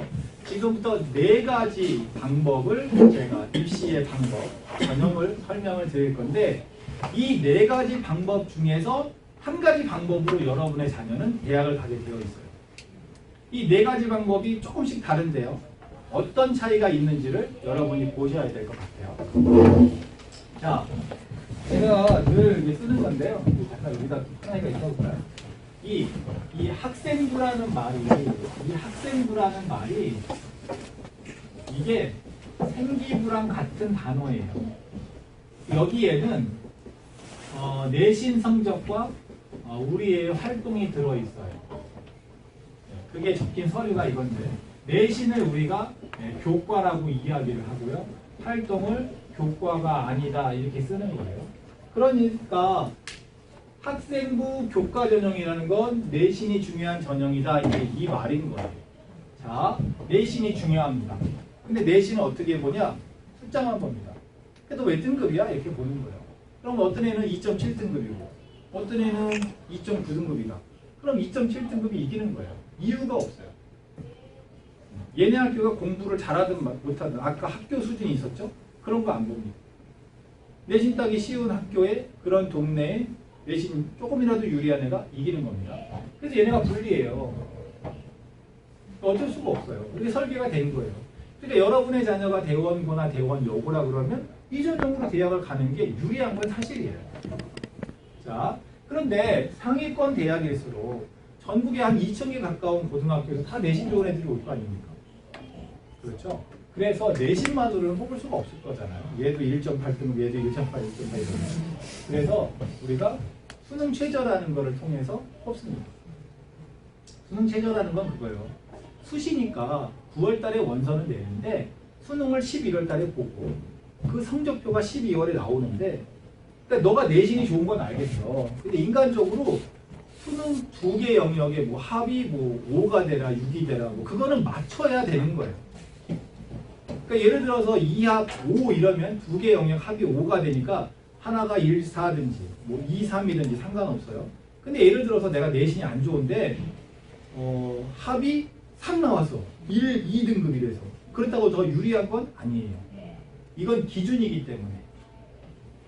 지금부터 4가지 방법을 제가 입시의 방법, 전형을 설명을 드릴 건데 이 4가지 방법 중에서 한 가지 방법으로 여러분의 자녀는 대학을 가게 되어 있어요. 이 4가지 방법이 조금씩 다른데요. 어떤 차이가 있는지를 여러분이 보셔야 될 것 같아요. 자, 제가 늘 이렇게 쓰는 건데요. 잠깐 여기다 하나가 있어볼까요? 이 학생부라는 말이 이게 생기부랑 같은 단어예요. 여기에는 내신 성적과 우리의 활동이 들어있어요. 그게 적힌 서류가 이건데 내신을 우리가 교과라고 이야기를 하고요. 활동을 교과가 아니다 이렇게 쓰는 거예요. 그러니까 학생부 교과 전형이라는 건 내신이 중요한 전형이다. 이게 이 말인 거예요. 자, 내신이 중요합니다. 근데 내신은 어떻게 보냐? 숫자만 봅니다. 그래도 왜 등급이야? 이렇게 보는 거예요. 그럼 어떤 애는 2.7등급이고 어떤 애는 2.9등급이다. 그럼 2.7등급이 이기는 거예요. 이유가 없어요. 얘네 학교가 공부를 잘하든 못하든 아까 학교 수준이 있었죠? 그런 거 안 봅니다. 내신 따기 쉬운 학교에 그런 동네에 내신 조금이라도 유리한 애가 이기는 겁니다. 그래서 얘네가 불리해요. 어쩔 수가 없어요. 이게 설계가 된 거예요. 그러니까 여러분의 자녀가 대원고나 대원여고라 그러면 이 전형으로 대학을 가는 게 유리한 건 사실이에요. 자, 그런데 상위권 대학일수록 전국에 한 2,000개 가까운 고등학교에서 다 내신 좋은 애들이 올 거 아닙니까? 그렇죠? 그래서 내신만으로는 뽑을 수가 없을 거잖아요. 얘도 1.8등급, 얘도 1.8, 1.8 이러면. 그래서 우리가 수능 최저라는 거를 통해서 뽑습니다. 수능 최저라는 건 그거예요. 수시니까 9월 달에 원서는 내는데 수능을 11월 달에 보고 그 성적표가 12월에 나오는데 그러니까 너가 내신이 좋은 건 알겠어. 근데 인간적으로 수능 2개 영역에 뭐 합이 뭐 5가 되라 6이 되라 뭐 그거는 맞춰야 되는 거예요. 그러니까 예를 들어서 2합 5 이러면 두 개 영역 합이 5가 되니까 하나가 1, 4든지 뭐 2, 3이든지 상관없어요. 근데 예를 들어서 내가 내신이 안 좋은데 합이 3 나왔어. 1, 2등급이라서. 그렇다고 더 유리한 건 아니에요. 이건 기준이기 때문에.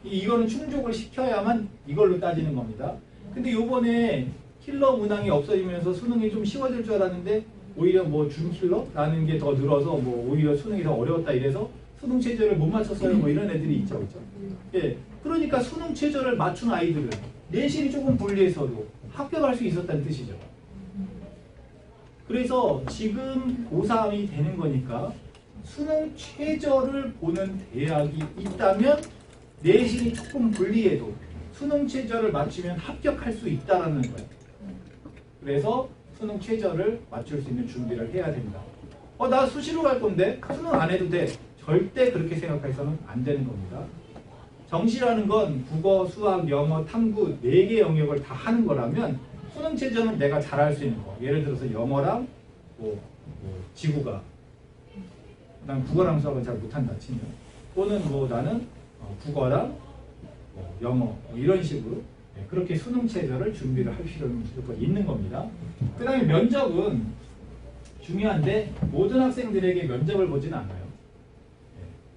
이거는 충족을 시켜야만 이걸로 따지는 겁니다. 근데 요번에 킬러 문항이 없어지면서 수능이 좀 쉬워질 줄 알았는데 오히려 뭐 준킬러라는 게 더 늘어서 뭐 오히려 수능이 더 어려웠다 이래서 수능 최저를 못 맞췄어요. 뭐 이런 애들이 있죠. 그렇죠? 예. 그러니까 수능 최저를 맞춘 아이들은 내신이 조금 불리해서도 합격할 수 있었다는 뜻이죠. 그래서 지금 고3이 되는 거니까 수능 최저를 보는 대학이 있다면 내신이 조금 불리해도 수능 최저를 맞추면 합격할 수 있다는 거예요. 그래서 수능 최저를 맞출 수 있는 준비를 해야 된다. 나 수시로 갈 건데 수능 안 해도 돼. 절대 그렇게 생각해서는 안 되는 겁니다. 정시라는 건 국어, 수학, 영어, 탐구 4개 영역을 다 하는 거라면 수능 최저는 내가 잘할 수 있는 거. 예를 들어서 영어랑 지구가. 난 국어랑 수학은 잘 못한다 치면. 또는 뭐 나는 국어랑 영어 뭐 이런 식으로 그렇게 수능 최저를 준비를 할 필요는 무조건 있는 겁니다. 그 다음에 면접은 중요한데 모든 학생들에게 면접을 보지는 않아요.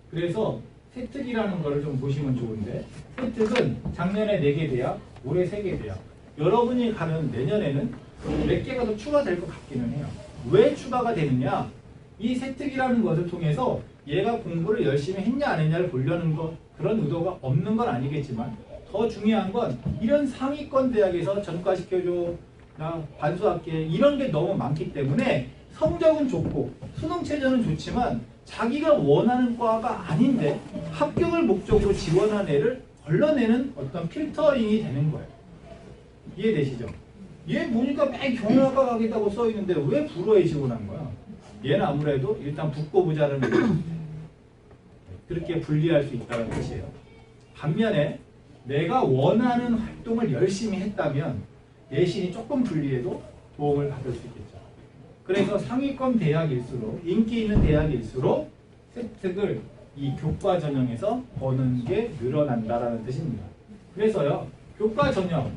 그래서 세특이라는 거를 좀 보시면 좋은데 세특은 작년에 4개 대학, 올해 3개 대학. 여러분이 가는 내년에는 몇 개가 더 추가될 것 같기는 해요. 왜 추가가 되느냐? 이 세특이라는 것을 통해서 얘가 공부를 열심히 했냐 안 했냐를 보려는 것 그런 의도가 없는 건 아니겠지만 더 중요한 건 이런 상위권 대학에서 전과시켜줘 나 반수학계 이런 게 너무 많기 때문에 성적은 좋고 수능 최저는 좋지만 자기가 원하는 과가 아닌데 합격을 목적으로 지원한 애를 걸러내는 어떤 필터링이 되는 거예요. 이해되시죠? 얘 보니까 맨 경영학과 가겠다고 써있는데 왜 불어에 지원한 거야? 얘는 아무래도 일단 붙고 부자는 그렇게 분리할 수 있다는 뜻이에요. 반면에 내가 원하는 활동을 열심히 했다면 내신이 조금 불리해도 도움을 받을 수 있겠죠. 그래서 상위권 대학일수록 인기 있는 대학일수록 세특을 이 교과 전형에서 보는 게 늘어난다라는 뜻입니다. 그래서요 교과 전형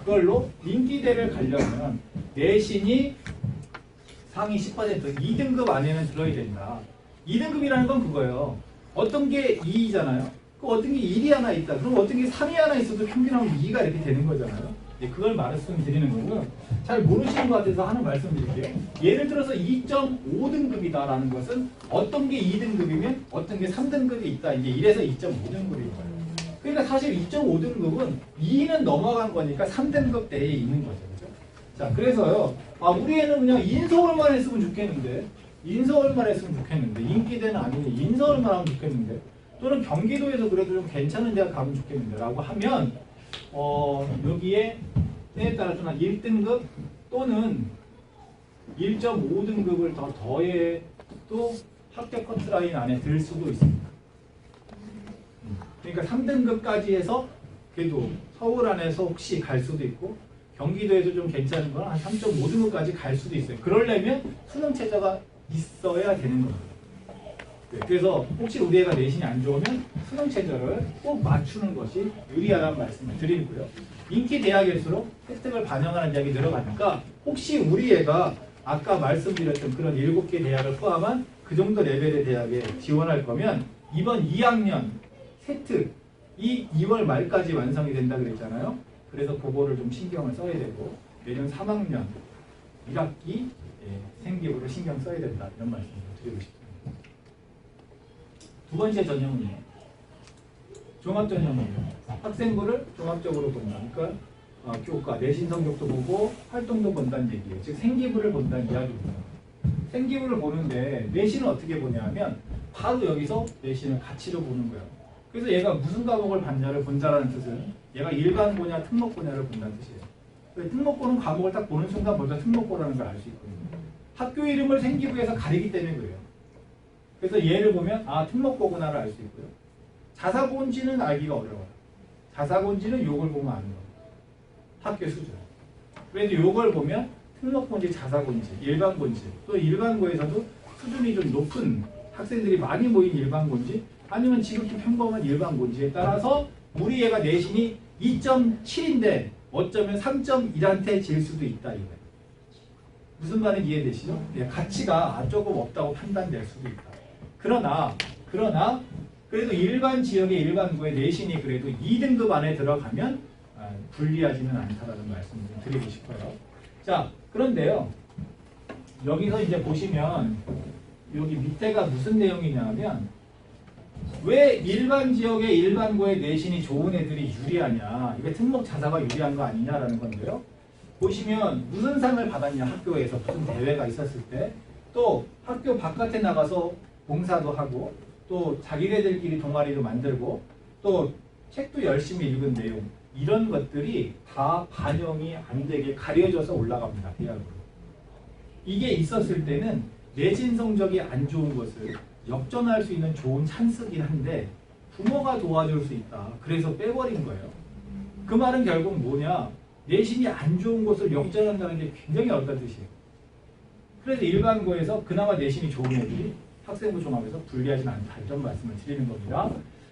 그걸로 인기대를 가려면 내신이 상위 10% 2등급 안에는 들어야 된다. 2등급이라는 건 그거예요. 어떤 게 2잖아요. 그 어떤 게 1이 하나 있다. 그럼 어떤 게 3이 하나 있어도 평균하면 2가 이렇게 되는 거잖아요. 그걸 말씀드리는 거고요. 잘 모르시는 것 같아서 하나 말씀드릴게요. 예를 들어서 2.5등급이다라는 것은 어떤 게 2등급이면 어떤 게 3등급이 있다. 이제 이래서 2.5등급인 거예요. 그러니까 사실 2.5등급은 2는 넘어간 거니까 3등급 대에 있는 거죠. 그죠? 자, 그래서요. 우리 애는 그냥 인서울만 했으면 좋겠는데 인서울만 했으면 좋겠는데 인기대는 아니니 인서울만 하면 좋겠는데 또는 경기도에서 그래도 좀 괜찮은 데가 가면 좋겠는데 라고 하면 여기에 때에 따라서 1등급 또는 1.5등급을 더 더해도 합격 커트라인 안에 들 수도 있습니다. 그러니까 3등급까지 해서 그래도 서울 안에서 혹시 갈 수도 있고 경기도에서 좀 괜찮은 건 한 3.5등급까지 갈 수도 있어요. 그러려면 수능 최저가 있어야 되는 겁니다. 네, 그래서 혹시 우리 애가 내신이 안 좋으면 수능 최저를 꼭 맞추는 것이 유리하다는 말씀을 드리고요. 인기 대학일수록 혜택을 반영하는 대학이 늘어가니까 혹시 우리 애가 아까 말씀드렸던 그런 7개 대학을 포함한 그 정도 레벨의 대학에 지원할 거면 이번 2학년 세특 이 2월 말까지 완성이 된다 그랬잖아요. 그래서 그거를 좀 신경을 써야 되고 내년 3학년 1학기 생기부를 신경 써야 된다 이런 말씀을 드리고 싶습니다. 두 번째 전형은요. 종합전형이에요. 학생부를 종합적으로 본다. 그러니까 교과, 내신 성적도 보고 활동도 본다는 얘기예요. 즉 생기부를 본다는 이야기입니다. 생기부를 보는데 내신은 어떻게 보냐면 바로 여기서 내신을 가치로 보는 거예요. 그래서 얘가 무슨 과목을 봤냐를 본다라는 뜻은 얘가 일반고냐 특목고냐를 본다는 뜻이에요. 특목고는 과목을 딱 보는 순간 먼저 특목고라는 걸 알 수 있거든요. 학교 이름을 생기부에서 가리기 때문에 그래요. 그래서 얘를 보면 특목고구나를 알 수 있고요. 자사고인지는 알기가 어려워요. 자사고인지는 요걸 보면 아는 거예요. 학교 수준. 그래도 요걸 보면 특목고인지 자사고인지 일반고인지 또 일반고에서도 수준이 좀 높은 학생들이 많이 모인 일반고인지 아니면 지극히 평범한 일반고인지에 따라서 우리 애가 내신이 2.7인데 어쩌면 3.1한테 질 수도 있다 이거예요. 무슨 말인지 이해되시죠? 가치가 조금 없다고 판단될 수도 있다. 그러나 그래도 일반 지역의 일반고의 내신이 그래도 2등급 안에 들어가면 불리하지는 않다라는 말씀을 드리고 싶어요. 자, 그런데요. 여기서 이제 보시면 여기 밑에가 무슨 내용이냐면 왜 일반 지역의 일반고의 내신이 좋은 애들이 유리하냐, 이게 특목 자사가 유리한 거 아니냐라는 건데요. 보시면 무슨 상을 받았냐, 학교에서 무슨 대회가 있었을 때, 또 학교 바깥에 나가서 봉사도 하고, 또 자기네들끼리 동아리도 만들고, 또 책도 열심히 읽은 내용, 이런 것들이 다 반영이 안 되게 가려져서 올라갑니다, 대학으로. 이게 있었을 때는 내신 성적이 안 좋은 것을 역전할 수 있는 좋은 찬스긴 한데 부모가 도와줄 수 있다. 그래서 빼버린 거예요. 그 말은 결국 뭐냐? 내신이 안 좋은 것을 역전한다는 게 굉장히 어렵다는 뜻이에요. 그래서 일반고에서 그나마 내신이 좋은 애들이 학생부 종합에서 불리하진 않다. 이런 말씀을 드리는 겁니다.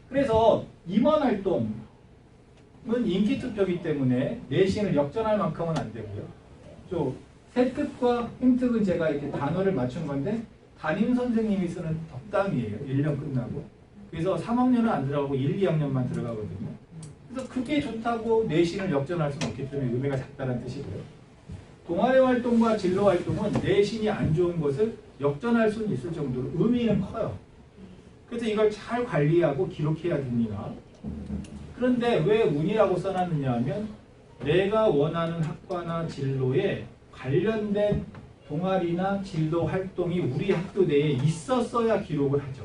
그래서 임원활동은 인기투표이기 때문에 내신을 역전할 만큼은 안 되고요. 또 세특과 행특은 제가 이렇게 단어를 맞춘 건데 담임 선생님이 쓰는 덕담이에요. 1년 끝나고. 그래서 3학년은 안 들어가고 1, 2학년만 들어가거든요. 그래서 그게 좋다고 내신을 역전할 수는 없기 때문에 의미가 작다는 뜻이고요. 동아리 활동과 진로 활동은 내신이 안 좋은 것을 역전할 수는 있을 정도로 의미는 커요. 그래서 이걸 잘 관리하고 기록해야 됩니다. 그런데 왜 운이라고 써놨느냐 하면 내가 원하는 학과나 진로에 관련된 동아리나 진로 활동이 우리 학교 내에 있었어야 기록을 하죠.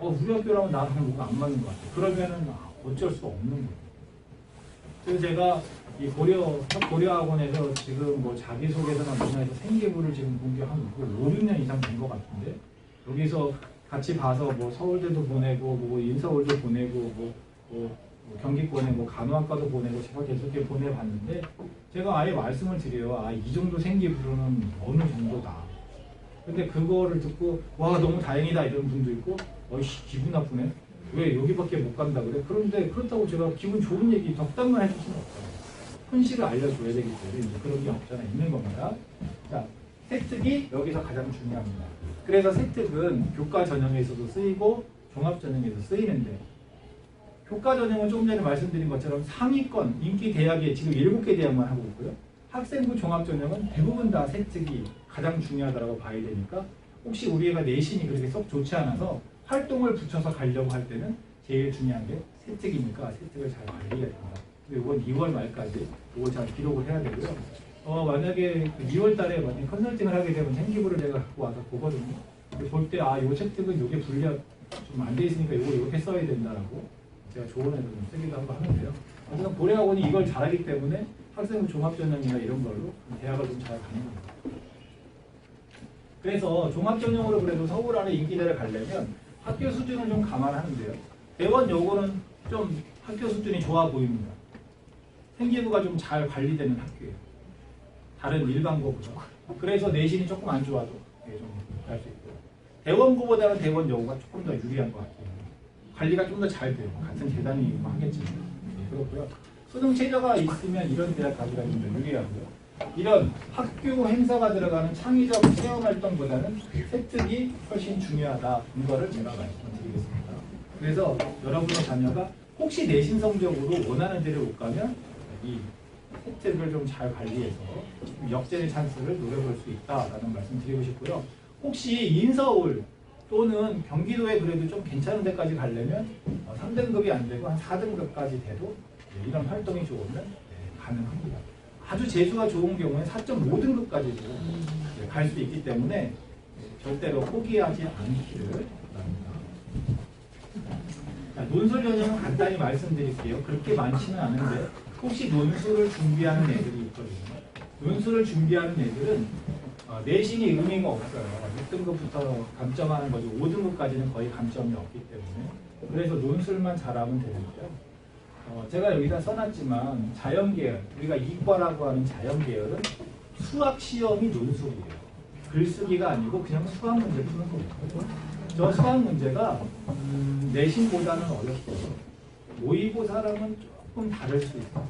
우리 학교랑은 나랑 뭐가 안 맞는 것 같아. 그러면은 어쩔 수가 없는 거예요. 그래서 제가 이 고려학원에서 지금 뭐 자기소개서나 문화에서 생기부를 지금 본 게 한 5, 6년 이상 된 것 같은데, 여기서 같이 봐서 뭐 서울대도 보내고 뭐 인서울도 보내고 뭐 경기권에 뭐 간호학과도 보내고 제가 계속 이렇게 보내봤는데, 제가 아예 말씀을 드려요. 이 정도 생기부로는 어느 정도다. 근데 그거를 듣고 와 너무 다행이다 이런 분도 있고, 기분 나쁘네. 왜 여기밖에 못 간다 그래? 그런데 그렇다고 제가 기분 좋은 얘기 덕담만 해줄 수는 없어요. 현실을 알려줘야 되기 때문에 이제 그런 게 없잖아 있는 겁니다. 자, 세특이 여기서 가장 중요합니다. 그래서 세특은 교과 전형에서도 쓰이고 종합 전형에서 쓰이는데, 교과 전형은 조금 전에 말씀드린 것처럼 상위권 인기 대학에 지금 7개 대학만 하고 있고요. 학생부 종합 전형은 대부분 다 세특이 가장 중요하다고 봐야 되니까, 혹시 우리 애가 내신이 그렇게 썩 좋지 않아서 활동을 붙여서 가려고 할 때는 제일 중요한 게 세특이니까 세특을 잘 관리해야 됩니다. 이번 2월 말까지 이걸 잘 기록을 해야 되고요. 만약에 2월 달에 만약에 컨설팅을 하게 되면 생기부를 내가 갖고 와서 보거든요. 볼 때 요 세특은 이게 분리가 좀 안 돼 있으니까 이거 이렇게 써야 된다라고 제가 조언해서 좀 쓰기도 하고 하는데요. 어쨌든 고려학원이 이걸 잘하기 때문에 학생부 종합전형이나 이런 걸로 대학을 좀 잘 가는 겁니다. 그래서 종합전형으로 그래도 서울 안에 인기대를 가려면 학교 수준을 좀 감안하는데요. 대원 요거는 좀 학교 수준이 좋아 보입니다. 생기부가 좀 잘 관리되는 학교예요. 다른 일반고보다. 그래서 내신이 조금 안 좋아도 좀 할 수 있고요. 대원고보다는 대원 여고가 조금 더 유리한 것 같아요. 관리가 좀 더 잘 돼요. 같은 재단이 하겠지만. 그렇고요. 수능 최저가 있으면 이런 대학 가기가 좀 더 유리하고요. 이런 학교 행사가 들어가는 창의적 체험활동보다는 세특이 훨씬 중요하다. 이거를 제가 말씀드리겠습니다. 그래서 여러분의 자녀가 혹시 내신 성적으로 원하는 데를 못 가면 이 세특을 좀 잘 관리해서 역전의 찬스를 노려볼 수 있다라는 말씀 드리고 싶고요. 혹시 인서울 또는 경기도에 그래도 좀 괜찮은 데까지 가려면 3등급이 안 되고 한 4등급까지 돼도 이런 활동이 좋으면 가능합니다. 아주 재수가 좋은 경우에 4.5등급까지도 갈 수 있기 때문에 절대로 포기하지 않기를 바랍니다. 자, 논술 전형은 간단히 말씀드릴게요. 그렇게 많지는 않은데 혹시 논술을 준비하는 애들이 있거든요. 논술을 준비하는 애들은 내신이 의미가 없어요. 6등급부터 감점하는 거죠. 5등급까지는 거의 감점이 없기 때문에. 그래서 논술만 잘하면 되는데요. 제가 여기다 써놨지만 자연계열, 우리가 이과라고 하는 자연계열은 수학 시험이 논술이에요. 글쓰기가 아니고 그냥 수학 문제 푸는 거예요. 저 수학 문제가 내신보다는 어렵어요. 모의고사랑은 조금 다를 수 있어요.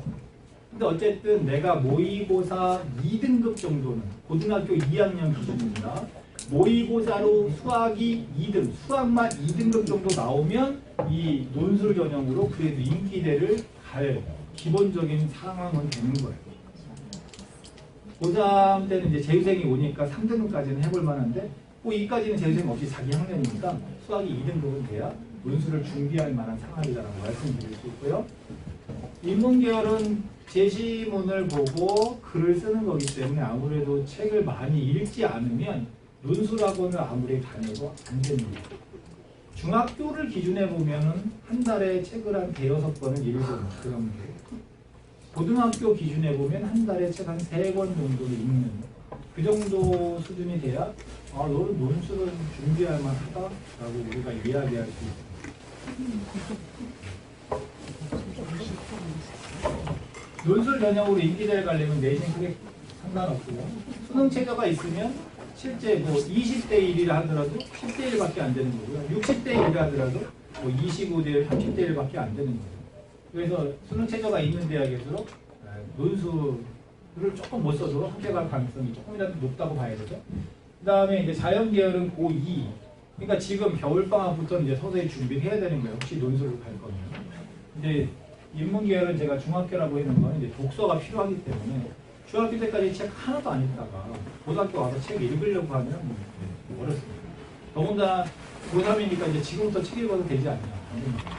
근데 어쨌든 내가 모의고사 2등급 정도는 고등학교 2학년 기준입니다. 모의고사로 수학이 2등, 수학만 2등급 정도 나오면 이 논술 전형으로 그래도 인기대를 갈 기본적인 상황은 되는 거예요. 고3 때는 이제 재수생이 오니까 3등급까지는 해볼 만한데 고2까지는 재수생 없이 자기 학년이니까 수학이 2등급은 돼야 논술을 준비할 만한 상황이라고 말씀드릴 수 있고요. 인문계열은 제시문을 보고 글을 쓰는 거기 때문에 아무래도 책을 많이 읽지 않으면 논술학원을 아무리 다녀도 안 됩니다. 중학교를 기준에 보면은 한 달에 책을 한 5-6번은 읽는 그런 게, 고등학교 기준에 보면 한 달에 책 한 3권 정도를 읽는 그 정도 수준이 돼야 너는 논술은 준비할 만하다라고 우리가 이야기할 수 있습니다. 논술 전형으로 인기대를 가려면 내신 크게 상관없고요. 수능 최저가 있으면 실제 뭐 20대 1이라 하더라도 10대 1밖에 안 되는 거고요. 60대 1이라 하더라도 뭐 25대 1, 30대 1밖에 안 되는 거예요. 그래서 수능 최저가 있는 대학일수록 논술을 조금 못 써도 합격할 가능성이 조금이라도 높다고 봐야 되죠. 그 다음에 이제 자연계열은 고2. 그러니까 지금 겨울방학부터 이제 서서히 준비를 해야 되는 거예요. 혹시 논술을 갈 거면. 근데 인문계열은 제가 중학교라고 했는 건 이제 독서가 필요하기 때문에 중학교 때까지 책 하나도 안 읽다가 고등학교 와서 책 읽으려고 하면 어렵습니다. 더군다나 고3이니까 이제 지금부터 책 읽어도 되지 않냐. 안 됩니다.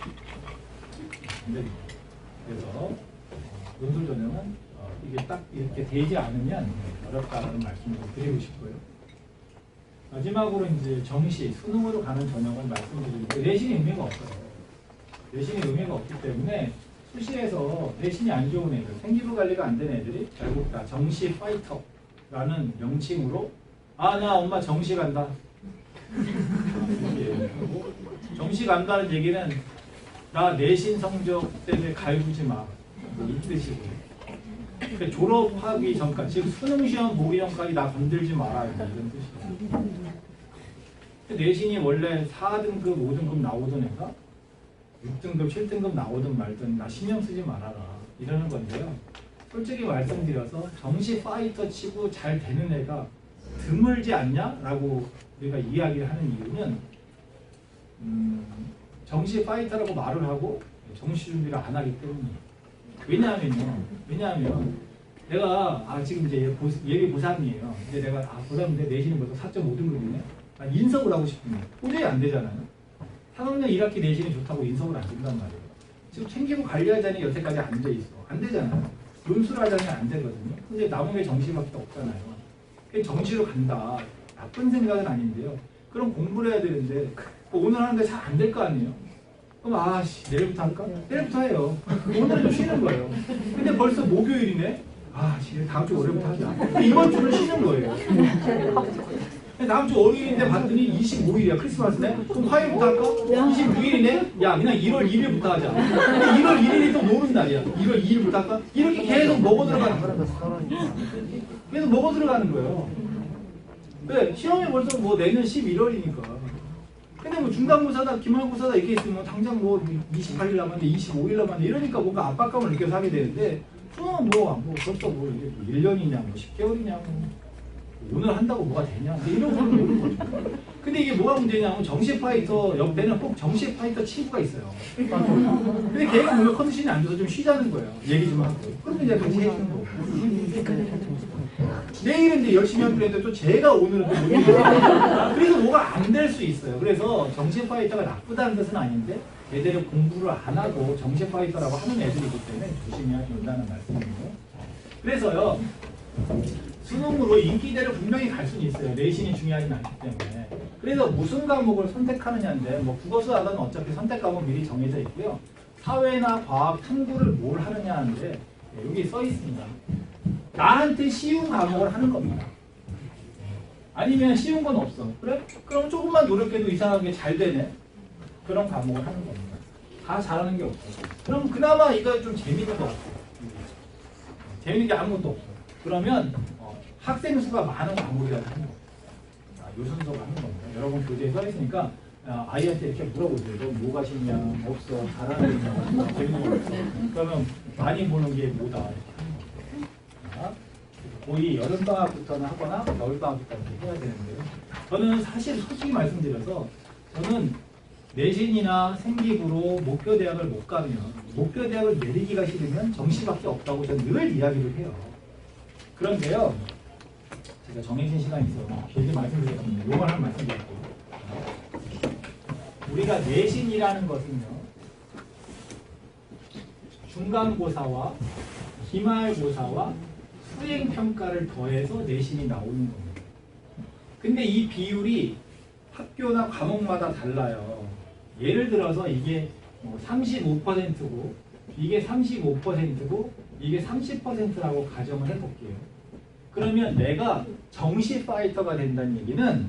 안 됩니다. 그래서 논술 전형은 이게 딱 이렇게 되지 않으면 어렵다는 말씀을 드리고 싶고요. 마지막으로 이제 정시, 수능으로 가는 전형을 말씀드리고 내신이 의미가 없어요. 내신이 의미가 없기 때문에 수시에서 내신이 안 좋은 애들, 생기부 관리가 안 되는 애들이 결국 다 정시 파이터라는 명칭으로 나 엄마 정시 간다. 정시 간다는 얘기는 나 내신 성적 때문에 갈구지 마. 이 뜻이고요. 그러니까 졸업하기 전까지, 즉 수능시험 보기 전까지 나 건들지 마라. 이런 뜻이에요. 내신이 원래 4등급, 5등급 나오던 애가 6등급, 7등급 나오든 말든 나 신경 쓰지 말아라. 이러는 건데요. 솔직히 말씀드려서 정시 파이터 치고 잘 되는 애가 드물지 않냐? 라고 우리가 이야기를 하는 이유는 정시 파이터라고 말을 하고 정시 준비를 안 하기 때문이에요. 왜냐하면 내가 지금 이제 예비 고3이에요. 근데 내가 고3인데 내신이 벌써 4.5등급이네. 인석을 하고 싶으면 도저히 안 되잖아요. 3학년 1학기 내신이 좋다고 인석을 안 준단 말이에요. 지금 챙기고 관리하자니 여태까지 안 돼 있어. 안 되잖아요. 논술하자니 안 되거든요. 근데 남은 게 정시밖에 없잖아요. 정시로 간다. 나쁜 생각은 아닌데요. 그럼 공부를 해야 되는데 오늘 하는데 잘 안 될 거 아니에요. 그럼 내일부터 할까? 내일부터 해요. 오늘은 좀 쉬는 거예요. 근데 벌써 목요일이네. 다음 주 월요일부터 하자. 이번 주는 쉬는 거예요. 다음 주 월요일인데 봤더니 25일이야. 크리스마스네? 그럼 화요일부터 할까? 26일이네? 야, 그냥 1월 1일부터 하자. 근데 1월 1일이 또 노는 날이야. 1월 2일부터 할까? 이렇게 계속 먹어 들어가는 거예요. 계속 먹어 들어가는 거예요. 왜? 시험이 벌써 내년 11월이니까. 근데 중간고사다, 기말고사다 이렇게 있으면 당장 28일 남았는데 25일 남았는데 이러니까 뭔가 압박감을 느껴서 하게 되는데 수능은 벌써 이게 1년이냐, 10개월이냐, 오늘 한다고 뭐가 되냐, 이런 걸 모르는 거죠. 근데 이게 뭐가 문제냐면 정시 파이터 옆에는 꼭 정시 파이터 친구가 있어요. 근데 걔가 뭔가 컨디션이 안 좋아서 좀 쉬자는 거예요. 얘기 좀 하고. 그러면 이제 같이 해주는 거고. 내일은 이제 열심히 하기로 했는데 또 제가 오늘은 또 못 해요. 그래서 뭐가 안 될 수 있어요. 그래서 정시 파이터가 나쁘다는 뜻은 아닌데 제대로 공부를 안 하고 정시 파이터라고 하는 애들이기 때문에 조심해야 된다는 말씀이에요. 그래서요. 수능으로 인기대를 분명히 갈 수는 있어요. 내신이 중요하진 않기 때문에. 그래서 무슨 과목을 선택하느냐인데 국어수 하던 어차피 선택 과목 미리 정해져 있고요. 사회나 과학, 탐구를 뭘 하느냐 하는데 여기 써 있습니다. 나한테 쉬운 과목을 하는 겁니다. 아니면 쉬운 건 없어. 그래? 그럼 조금만 노력해도 이상하게 잘 되네. 그런 과목을 하는 겁니다. 다 잘하는 게 없어. 그럼 그나마 이거 좀 재미가 없어. 재미있는 게 아무것도 없어. 그러면 학생 수가 많은 과목이라고 하는 거예요. 요 순서가 하는 겁니다. 여러분 교재에 써 있으니까 아이한테 이렇게 물어보세요. 너 뭐 가시냐, 없어, 잘하는 거, 재밌는 거 없어. 그러면 많이 보는 게 뭐다. 이렇게 하는 거예요. 거의 여름방학부터는 하거나 겨울방학부터 이렇게 해야 되는데요. 저는 사실 솔직히 말씀드려서 저는 내신이나 생기부로 목표대학을 못 가면 목표대학을 내리기가 싫으면 정시밖에 없다고 저는 늘 이야기를 해요. 그런데요. 제가 정해진 시간이 있어서 길게 말씀드렸습니다. 요걸 한 말씀드릴게요. 우리가 내신이라는 것은요. 중간고사와 기말고사와 수행평가를 더해서 내신이 나오는 겁니다. 근데 이 비율이 학교나 과목마다 달라요. 예를 들어서 이게 35%고 이게 35%고 이게 30%라고 가정을 해볼게요. 그러면 내가 정시 파이터가 된다는 얘기는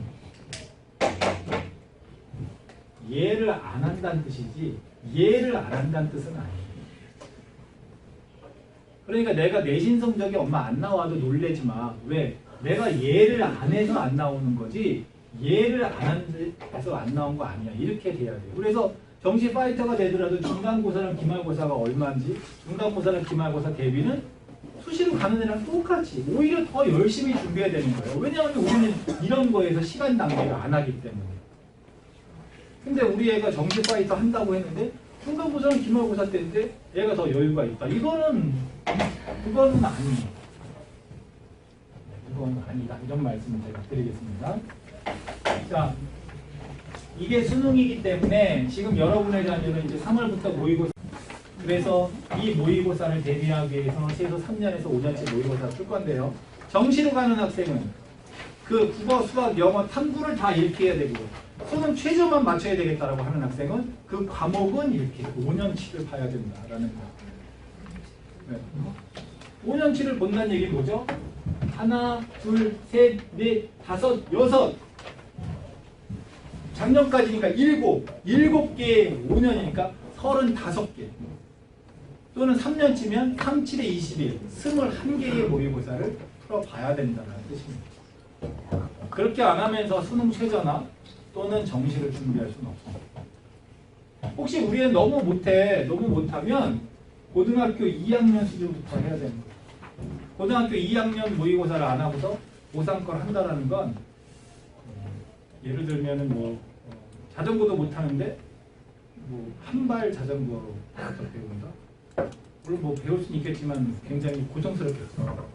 얘를 안 한다는 뜻이지 얘를 안 한다는 뜻은 아니에요. 그러니까 내가 내신 성적이 엄마 안 나와도 놀래지 마. 왜? 내가 얘를 안 해서 안 나오는 거지 얘를 안 해서 안 나온 거 아니야. 이렇게 돼야 돼요. 그래서 정시 파이터가 되더라도 중간고사랑 기말고사가 얼마인지 중간고사랑 기말고사 대비는 수시로 가는 애랑 똑같이 오히려 더 열심히 준비해야 되는 거예요. 왜냐하면 우리는 이런 거에서 시간 낭비를 안 하기 때문에. 근데 우리 애가 정시 파이터 한다고 했는데 중간고사랑 기말고사 때인데 애가 더 여유가 있다. 그거는 아니에요. 이건 아니다. 이런 말씀을 제가 드리겠습니다. 자, 이게 수능이기 때문에 지금 여러분의 자녀는 이제 3월부터 모의고사. 그래서 이 모의고사를 대비하기 위해서 최소 3년에서 5년치 모의고사를 줄 건데요. 정시로 가는 학생은 그 국어, 수학, 영어, 탐구를 다 이렇게 해야 되고 수능 최저만 맞춰야 되겠다라고 하는 학생은 그 과목은 이렇게 5년치를 봐야 된다라는 거예요. 네. 5년치를 본다는 얘기 뭐죠? 하나, 둘, 셋, 넷, 다섯, 여섯. 작년까지니까 7개의 5년이니까 35개. 또는 3년치면 3, 7에 21, 21개의 모의고사를 풀어봐야 된다는 뜻입니다. 그렇게 안 하면서 수능 최저나 또는 정시를 준비할 수는 없습니다. 혹시 우리는 너무 못하면 고등학교 2학년 수준부터 해야 되는 거예요. 고등학교 2학년 모의고사를 안 하고서 고3걸 한다라는 건 예를 들면은 자전거도 못하는데 한발 자전거로 배운다. 물론 배울 수는 있겠지만 굉장히 고정스럽겠죠.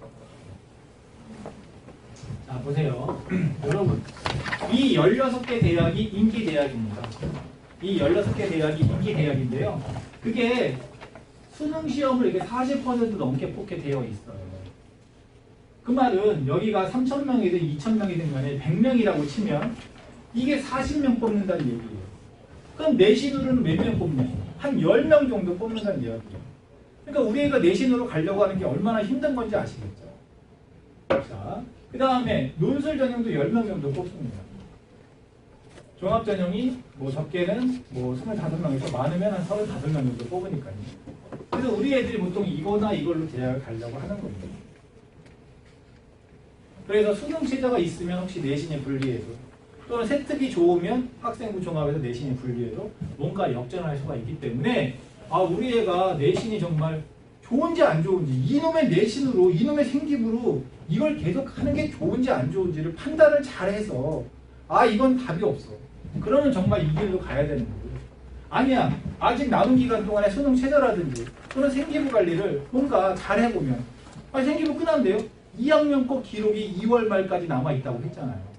자, 보세요. 여러분, 이 16개 대학이 인기 대학입니다. 이 16개 대학이 인기 대학인데요. 그게 수능 시험을 이렇게 40% 넘게 뽑게 되어 있어요. 그 말은 여기가 3,000명이든 2,000명이든 간에 100명이라고 치면 이게 40명 뽑는다는 얘기예요. 그럼 내신으로는 몇 명 뽑냐? 한 10명 정도 뽑는다는 이야기예요. 그러니까 우리 애가 내신으로 가려고 하는 게 얼마나 힘든 건지 아시겠죠? 자, 그 다음에 논술 전형도 10명 정도 뽑습니다. 종합 전형이 적게는 25명에서 많으면 한 35명 정도 뽑으니까요. 그래서 우리 애들이 보통 이거나 이걸로 대학을 가려고 하는 겁니다. 그래서 수능 최저가 있으면 혹시 내신이 불리해도 또는 세특이 좋으면 학생부 종합에서 내신이 불리해도 뭔가 역전할 수가 있기 때문에 우리 애가 내신이 정말 좋은지 안 좋은지 이놈의 내신으로 이놈의 생기부로 이걸 계속 하는 게 좋은지 안 좋은지를 판단을 잘해서 이건 답이 없어. 그러면 정말 이 길로 가야 되는 거고요. 아니야. 아직 남은 기간 동안에 수능 최저라든지 또는 생기부 관리를 뭔가 잘 해보면 생기부 끝난대요. 2학년 거 기록이 2월 말까지 남아있다고 했잖아요.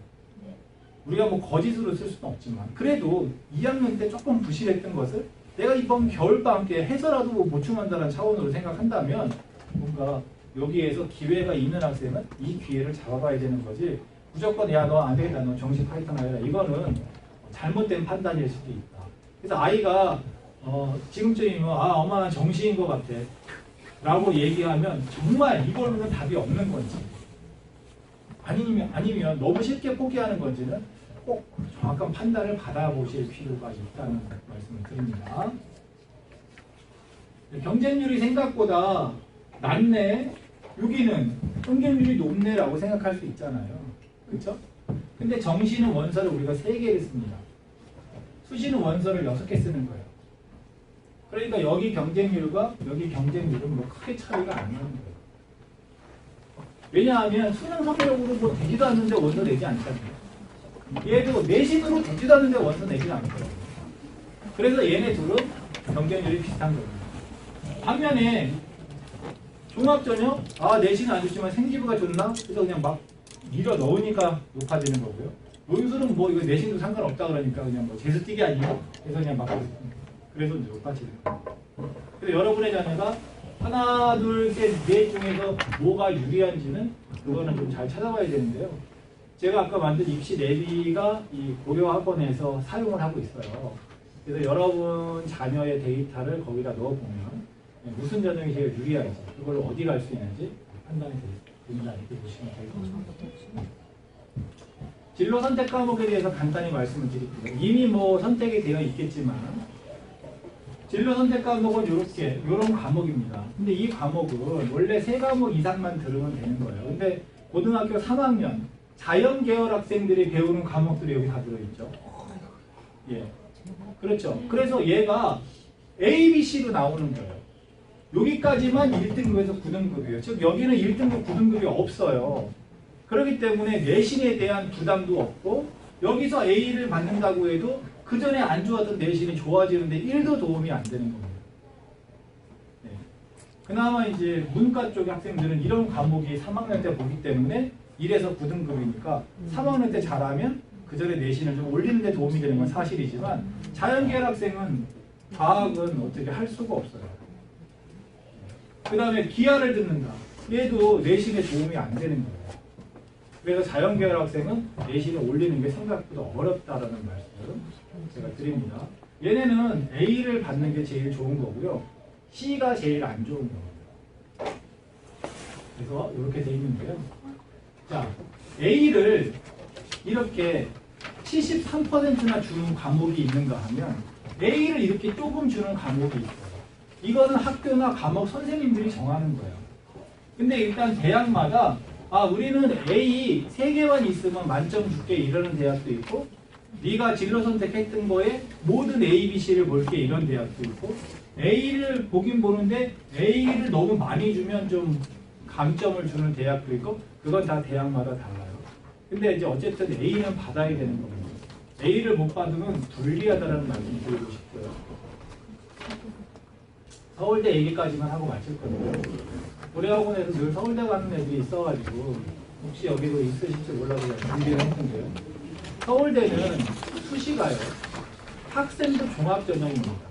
우리가 거짓으로 쓸 수는 없지만 그래도 2학년 때 조금 부실했던 것을 내가 이번 겨울방학 때 해서라도 보충한다는 차원으로 생각한다면 뭔가 여기에서 기회가 있는 학생은 이 기회를 잡아봐야 되는 거지 무조건 야 너 안 되겠다 너 정시 파이터나 해라 이거는 잘못된 판단일 수도 있다. 그래서 아이가 지금쯤이면 엄마 난 정시인 것 같아 라고 얘기하면 정말 이걸로는 답이 없는 건지 아니면 너무 쉽게 포기하는 건지는 꼭 정확한 판단을 받아보실 필요가 있다는 말씀을 드립니다. 경쟁률이 생각보다 낮네, 여기는 경쟁률이 높네라고 생각할 수 있잖아요. 그렇죠? 근데 정시는 원서를 우리가 3개를 씁니다. 수시는 원서를 6개 쓰는 거예요. 그러니까 여기 경쟁률과 여기 경쟁률은 뭐 크게 차이가 안 나는 거예요. 왜냐하면 수능 성적으로 뭐 되지도 않는데 원서 내지 않잖아요. 얘도 내신으로 되지도 않는데 원서 내지 않고요. 그래서 얘네 둘은 경쟁률이 비슷한 겁니다. 반면에 종합전형, 내신은 안 좋지만 생기부가 좋나? 그래서 그냥 막 밀어 넣으니까 높아지는 거고요. 논술은 뭐 이거 내신도 상관없다 그러니까 그냥 뭐 재수 뛰기 아니고 그래서 그냥 막 그래서 높아지는 거예요. 그래서 여러분의 자녀가 하나, 둘, 셋, 넷 중에서 뭐가 유리한지는 그거는 좀 잘 찾아봐야 되는데요. 제가 아까 만든 입시 내비가 이 고려학원에서 사용을 하고 있어요. 그래서 여러분 자녀의 데이터를 거기다 넣어보면 무슨 전형이 제일 유리한지 그걸 어디 갈 수 있는지 판단이 됩니다. 이렇게 보시면 될 겁니다. 진로 선택 과목에 대해서 간단히 말씀을 드릴게요. 이미 뭐 선택이 되어 있겠지만 진로 선택 과목은 이런 과목입니다. 근데 이 과목은 원래 3과목 이상만 들으면 되는 거예요. 근데 고등학교 3학년 자연 계열 학생들이 배우는 과목들이 여기 다 들어있죠. 예, 그렇죠. 그래서 얘가 A, B, C로 나오는 거예요. 여기까지만 1등급에서 9등급이에요. 즉 여기는 1등급, 9등급이 없어요. 그렇기 때문에 내신에 대한 부담도 없고 여기서 A를 받는다고 해도 그 전에 안 좋았던 내신이 좋아지는데 1도 도움이 안 되는 겁니다. 네. 그나마 이제 문과 쪽 학생들은 이런 과목이 3학년 때 보기 때문에 1에서 9등급이니까 3학년 때 잘하면 그 전에 내신을 좀 올리는 데 도움이 되는 건 사실이지만 자연계열 학생은 과학은 어떻게 할 수가 없어요. 그 다음에 기하를 듣는다. 얘도 내신에 도움이 안 되는 거예요. 그래서 자연계열 학생은 내신을 올리는 게 생각보다 어렵다라는 말씀을 제가 드립니다. 얘네는 A를 받는 게 제일 좋은 거고요. C가 제일 안 좋은 겁니다. 그래서 이렇게 돼 있는데요. 자, A를 이렇게 73%나 주는 과목이 있는가 하면 A를 이렇게 조금 주는 과목이 있어요. 이거는 학교나 과목 선생님들이 정하는 거예요. 근데 일단 대학마다 우리는 A 3개만 있으면 만점 줄게 이러는 대학도 있고 네가 진로 선택했던 거에 모든 A, B, C를 볼게 이런 대학도 있고 A를 보긴 보는데 A를 너무 많이 주면 좀 감점을 주는 대학도 있고 그건 다 대학마다 달라요. 근데 이제 어쨌든 A는 받아야 되는 겁니다. A를 못 받으면 불리하다는 말씀 드리고 싶고요. 서울대 얘기까지만 하고 마칠 건데요. 고려학원에서 늘 서울대 가는 애들이 있어가지고 혹시 여기도 있으실지 몰라서 준비를 했는데요. 서울대는 수시가요. 학생부 종합전형입니다.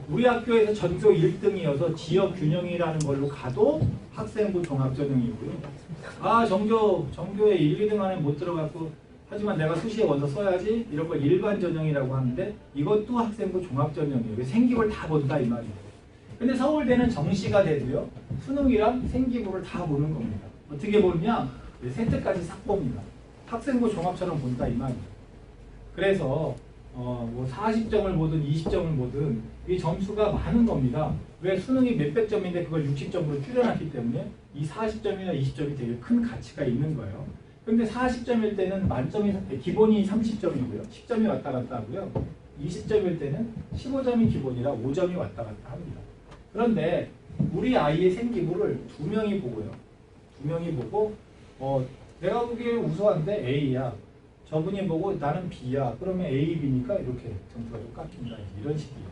우리 학교에서 전교 1등이어서 지역균형이라는 걸로 가도 학생부 종합전형이고요. 전교에 1, 2등 안에 못 들어갔고 하지만 내가 수시에 원서 써야지 이런 걸 일반 전형이라고 하는데 이것도 학생부 종합전형이에요. 생기부를 다 본다 이 말이에요. 근데 서울대는 정시가 돼도요. 수능이랑 생기부를 다 보는 겁니다. 어떻게 보느냐? 세트까지 싹 봅니다. 학생부 종합처럼 본다 이 말이에요. 그래서 뭐 40점을 보든 20점을 보든 이 점수가 많은 겁니다. 왜 수능이 몇백 점인데 그걸 60점으로 줄여놨기 때문에 이 40점이나 20점이 되게 큰 가치가 있는 거예요. 근데 40점일 때는 만점이 기본이 30점이고요. 10점이 왔다 갔다 하고요. 20점일 때는 15점이 기본이라 5점이 왔다 갔다 합니다. 그런데 우리 아이의 생기부를 2명이 보고요. 2명이 보고 내가 보기에 우수한데 A야. 저분이 보고 나는 B야. 그러면 A, B니까 이렇게 점수가 좀 깎인다. 이런 식이에요.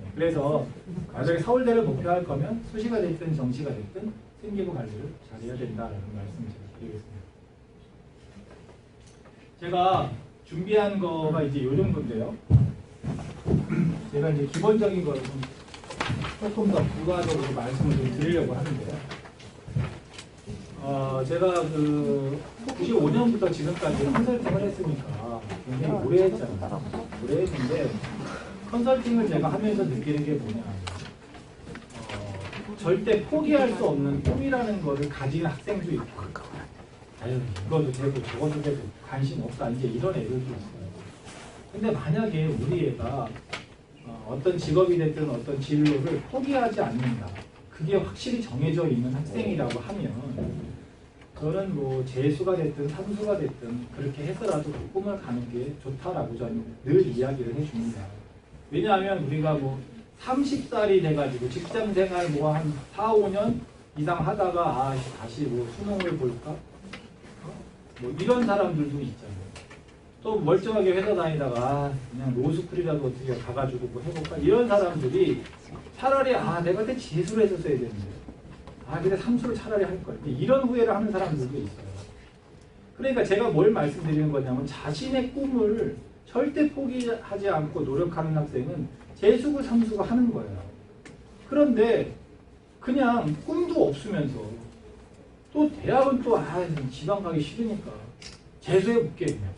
네, 그래서 만약에 서울대를 목표할 거면 수시가 됐든 정시가 됐든 생기부 관리를 잘해야 된다라는 말씀을 드리겠습니다. 제가 준비한 거가 이제 이 정도인데요. 제가 이제 기본적인 거를 조금 더 부가적으로 말씀을 좀 드리려고 하는데요. 제가 95년부터 지금까지 컨설팅을 했으니까 굉장히 오래 했잖아요. 오래 했는데 컨설팅을 제가 하면서 느끼는 게 뭐냐. 절대 포기할 수 없는 꿈이라는 거를 가진 학생도 있고 이것도 되고 저것도 되고 관심 없다 이제 이런 애들도 있어요. 근데 만약에 우리 애가 어떤 직업이 됐든 어떤 진로를 포기하지 않는다. 그게 확실히 정해져 있는 학생이라고 하면 저는 뭐 재수가 됐든 삼수가 됐든 그렇게 해서라도 그 꿈을 가는 게 좋다라고 저는 늘 이야기를 해줍니다. 왜냐하면 우리가 뭐 30살이 돼가지고 직장 생활 뭐 한 4, 5년 이상 하다가 아 다시 뭐 수능을 볼까? 뭐 이런 사람들도 있잖아요. 또 멀쩡하게 회사 다니다가 아, 그냥 로스쿨이라도 어떻게 가가지고 뭐 해볼까? 이런 사람들이 차라리 아 내가 그때 재수를 했었어야 되는데 아 근데 삼수를 차라리 할 걸. 이런 후회를 하는 사람들도 있어요. 그러니까 제가 뭘 말씀드리는 거냐면 자신의 꿈을 절대 포기하지 않고 노력하는 학생은 재수고 삼수고 하는 거예요. 그런데 그냥 꿈도 없으면서 또 대학은 또 지방 가기 싫으니까 재수해 볼게 그냥.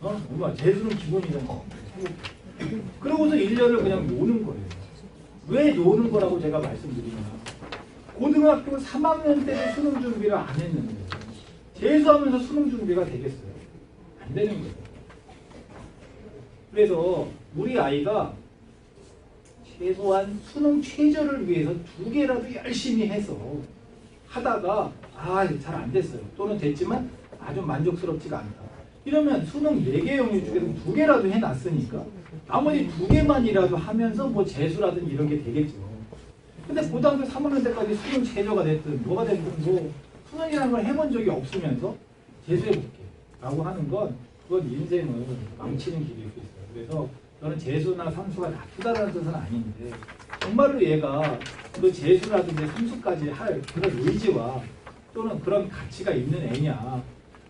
엄마 재수는 기본이잖아. 그러고서 1년을 그냥 노는 거예요. 왜 노는 거라고 제가 말씀드리냐. 고등학교 3학년 때도 수능 준비를 안 했는데 재수하면서 수능 준비가 되겠어요? 안 되는 거예요. 그래서 우리 아이가 최소한 수능 최저를 위해서 2개라도 열심히 해서 하다가 잘 안 됐어요. 또는 됐지만 아주 만족스럽지가 않다. 이러면 수능 4개 영역 중에서 2개라도 해놨으니까 나머지 2개만이라도 하면서 뭐 재수라든지 이런 게 되겠죠. 근데 고등학교 3학년 때까지 수능 최저가 됐든 뭐가 됐든 뭐 수능이라는 걸 해본 적이 없으면서 재수해볼게 라고 하는 건 그건 인생을 망치는 길일 수 있어요. 그래서 저는 재수나 삼수가 나쁘다는 뜻은 아닌데 정말로 얘가 그 재수라든지 삼수까지 할 그런 의지와 또는 그런 가치가 있는 애냐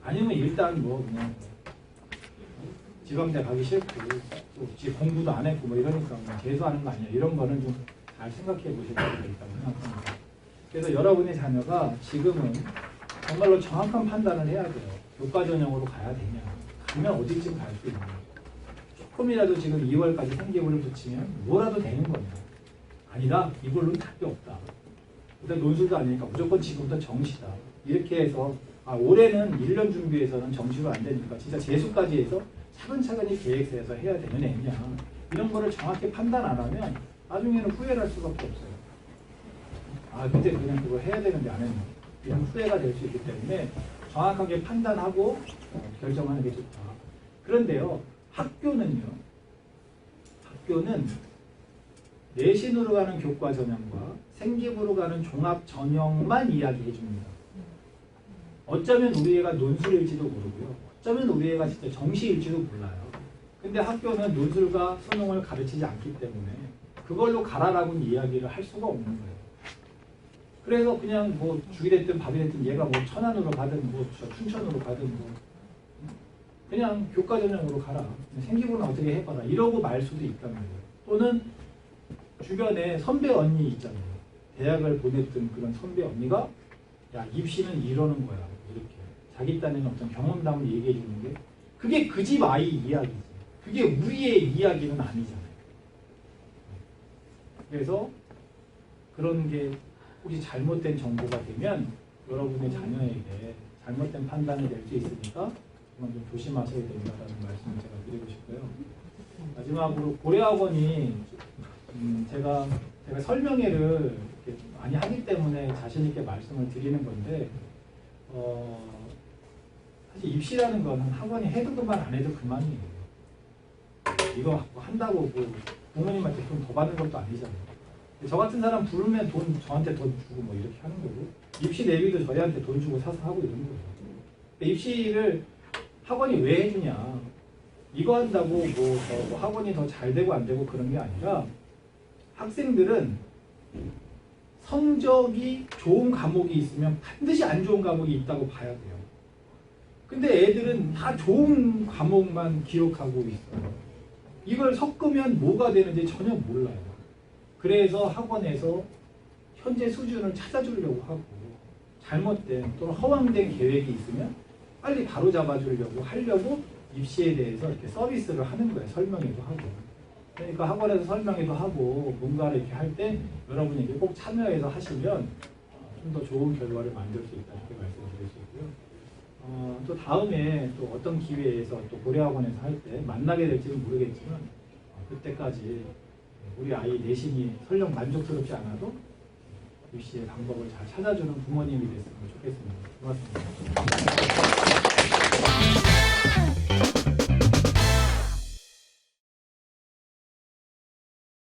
아니면 일단 뭐 그냥 지방대 가기 싫고 또 공부도 안 했고 뭐 이러니까 뭐 재수하는 거 아니야 이런 거는 좀 잘 생각해 보실 필요가 있다고 생각합니다. 그래서 여러분의 자녀가 지금은 정말로 정확한 판단을 해야 돼요. 교과 전형으로 가야 되냐 가면 어디쯤 갈 수 있냐 조금이라도 지금 2월까지 생기부를 붙이면 뭐라도 되는 거냐 아니다 이걸로는 답이 없다. 일단 논술도 아니니까 무조건 지금부터 정시다 이렇게 해서 올해는 1년 준비해서는 정시로 안 되니까 진짜 재수까지 해서 차근차근히 계획세에서 해야 되는 애냐 이런 거를 정확히 판단 안 하면 나중에는 후회를 할 수밖에 없어요. 그때 그냥 그거 해야 되는데 안 했네 이런 후회가 될 수 있기 때문에 정확하게 판단하고 결정하는 게 좋다. 그런데요 학교는 내신으로 가는 교과 전형과 생기부로 가는 종합 전형만 이야기해 줍니다. 어쩌면 우리 애가 논술일지도 모르고요. 어쩌면 우리 애가 진짜 정시일지도 몰라요. 근데 학교는 논술과 수능을 가르치지 않기 때문에 그걸로 가라라고는 이야기를 할 수가 없는 거예요. 그래서 그냥 뭐 죽이 됐든 밥이 됐든 얘가 뭐 천안으로 가든 뭐 춘천으로 가든 뭐 그냥 교과 전형으로 가라. 생기부는 어떻게 해봐라. 이러고 말 수도 있단 말이에요. 또는 주변에 선배 언니 있잖아요. 대학을 보냈던 그런 선배 언니가 야 입시는 이러는 거야. 이렇게 자기 딴에는 어떤 경험담을 얘기해 주는 게 그게 그 집 아이 이야기지. 그게 우리의 이야기는 아니잖아요. 그래서 그런 게 혹시 잘못된 정보가 되면 여러분의 자녀에게 잘못된 판단이 될 수 있으니까 그만 좀 조심하셔야 된다는 말씀을 제가 드리고 싶고요. 마지막으로 고려학원이 제가 설명회를 이렇게 많이 하기 때문에 자신 있게 말씀을 드리는 건데 사실 입시라는 건 학원이 해도 그만 안 해도 그만이에요. 이거 한다고 뭐 부모님한테 돈 더 받는 것도 아니잖아요. 저 같은 사람 부르면 저한테 돈 주고 뭐 이렇게 하는 거고 입시 내비도 저희한테 돈 주고 사서 하고 이런 거예요. 입시를 학원이 왜 해주냐 이거 한다고 뭐 학원이 더 잘 되고 안 되고 그런 게 아니라 학생들은 성적이 좋은 과목이 있으면 반드시 안 좋은 과목이 있다고 봐야 돼요. 근데 애들은 다 좋은 과목만 기록하고 있어요. 이걸 섞으면 뭐가 되는지 전혀 몰라요. 그래서 학원에서 현재 수준을 찾아주려고 하고 잘못된 또는 허황된 계획이 있으면 빨리 바로 잡아주려고 하려고 입시에 대해서 이렇게 서비스를 하는 거예요. 설명회도 하고. 그러니까 학원에서 설명회도 하고 뭔가를 이렇게 할 때 여러분이 이렇게 꼭 참여해서 하시면 좀 더 좋은 결과를 만들 수 있다 이렇게 말씀드릴 수 있고요. 또 다음에 또 어떤 기회에서 또 고려학원에서 할 때 만나게 될지는 모르겠지만 그때까지 우리 아이 내신이 설령 만족스럽지 않아도 유씨의 방법을 잘 찾아주는 부모님이 됐으면 좋겠습니다. 고맙습니다.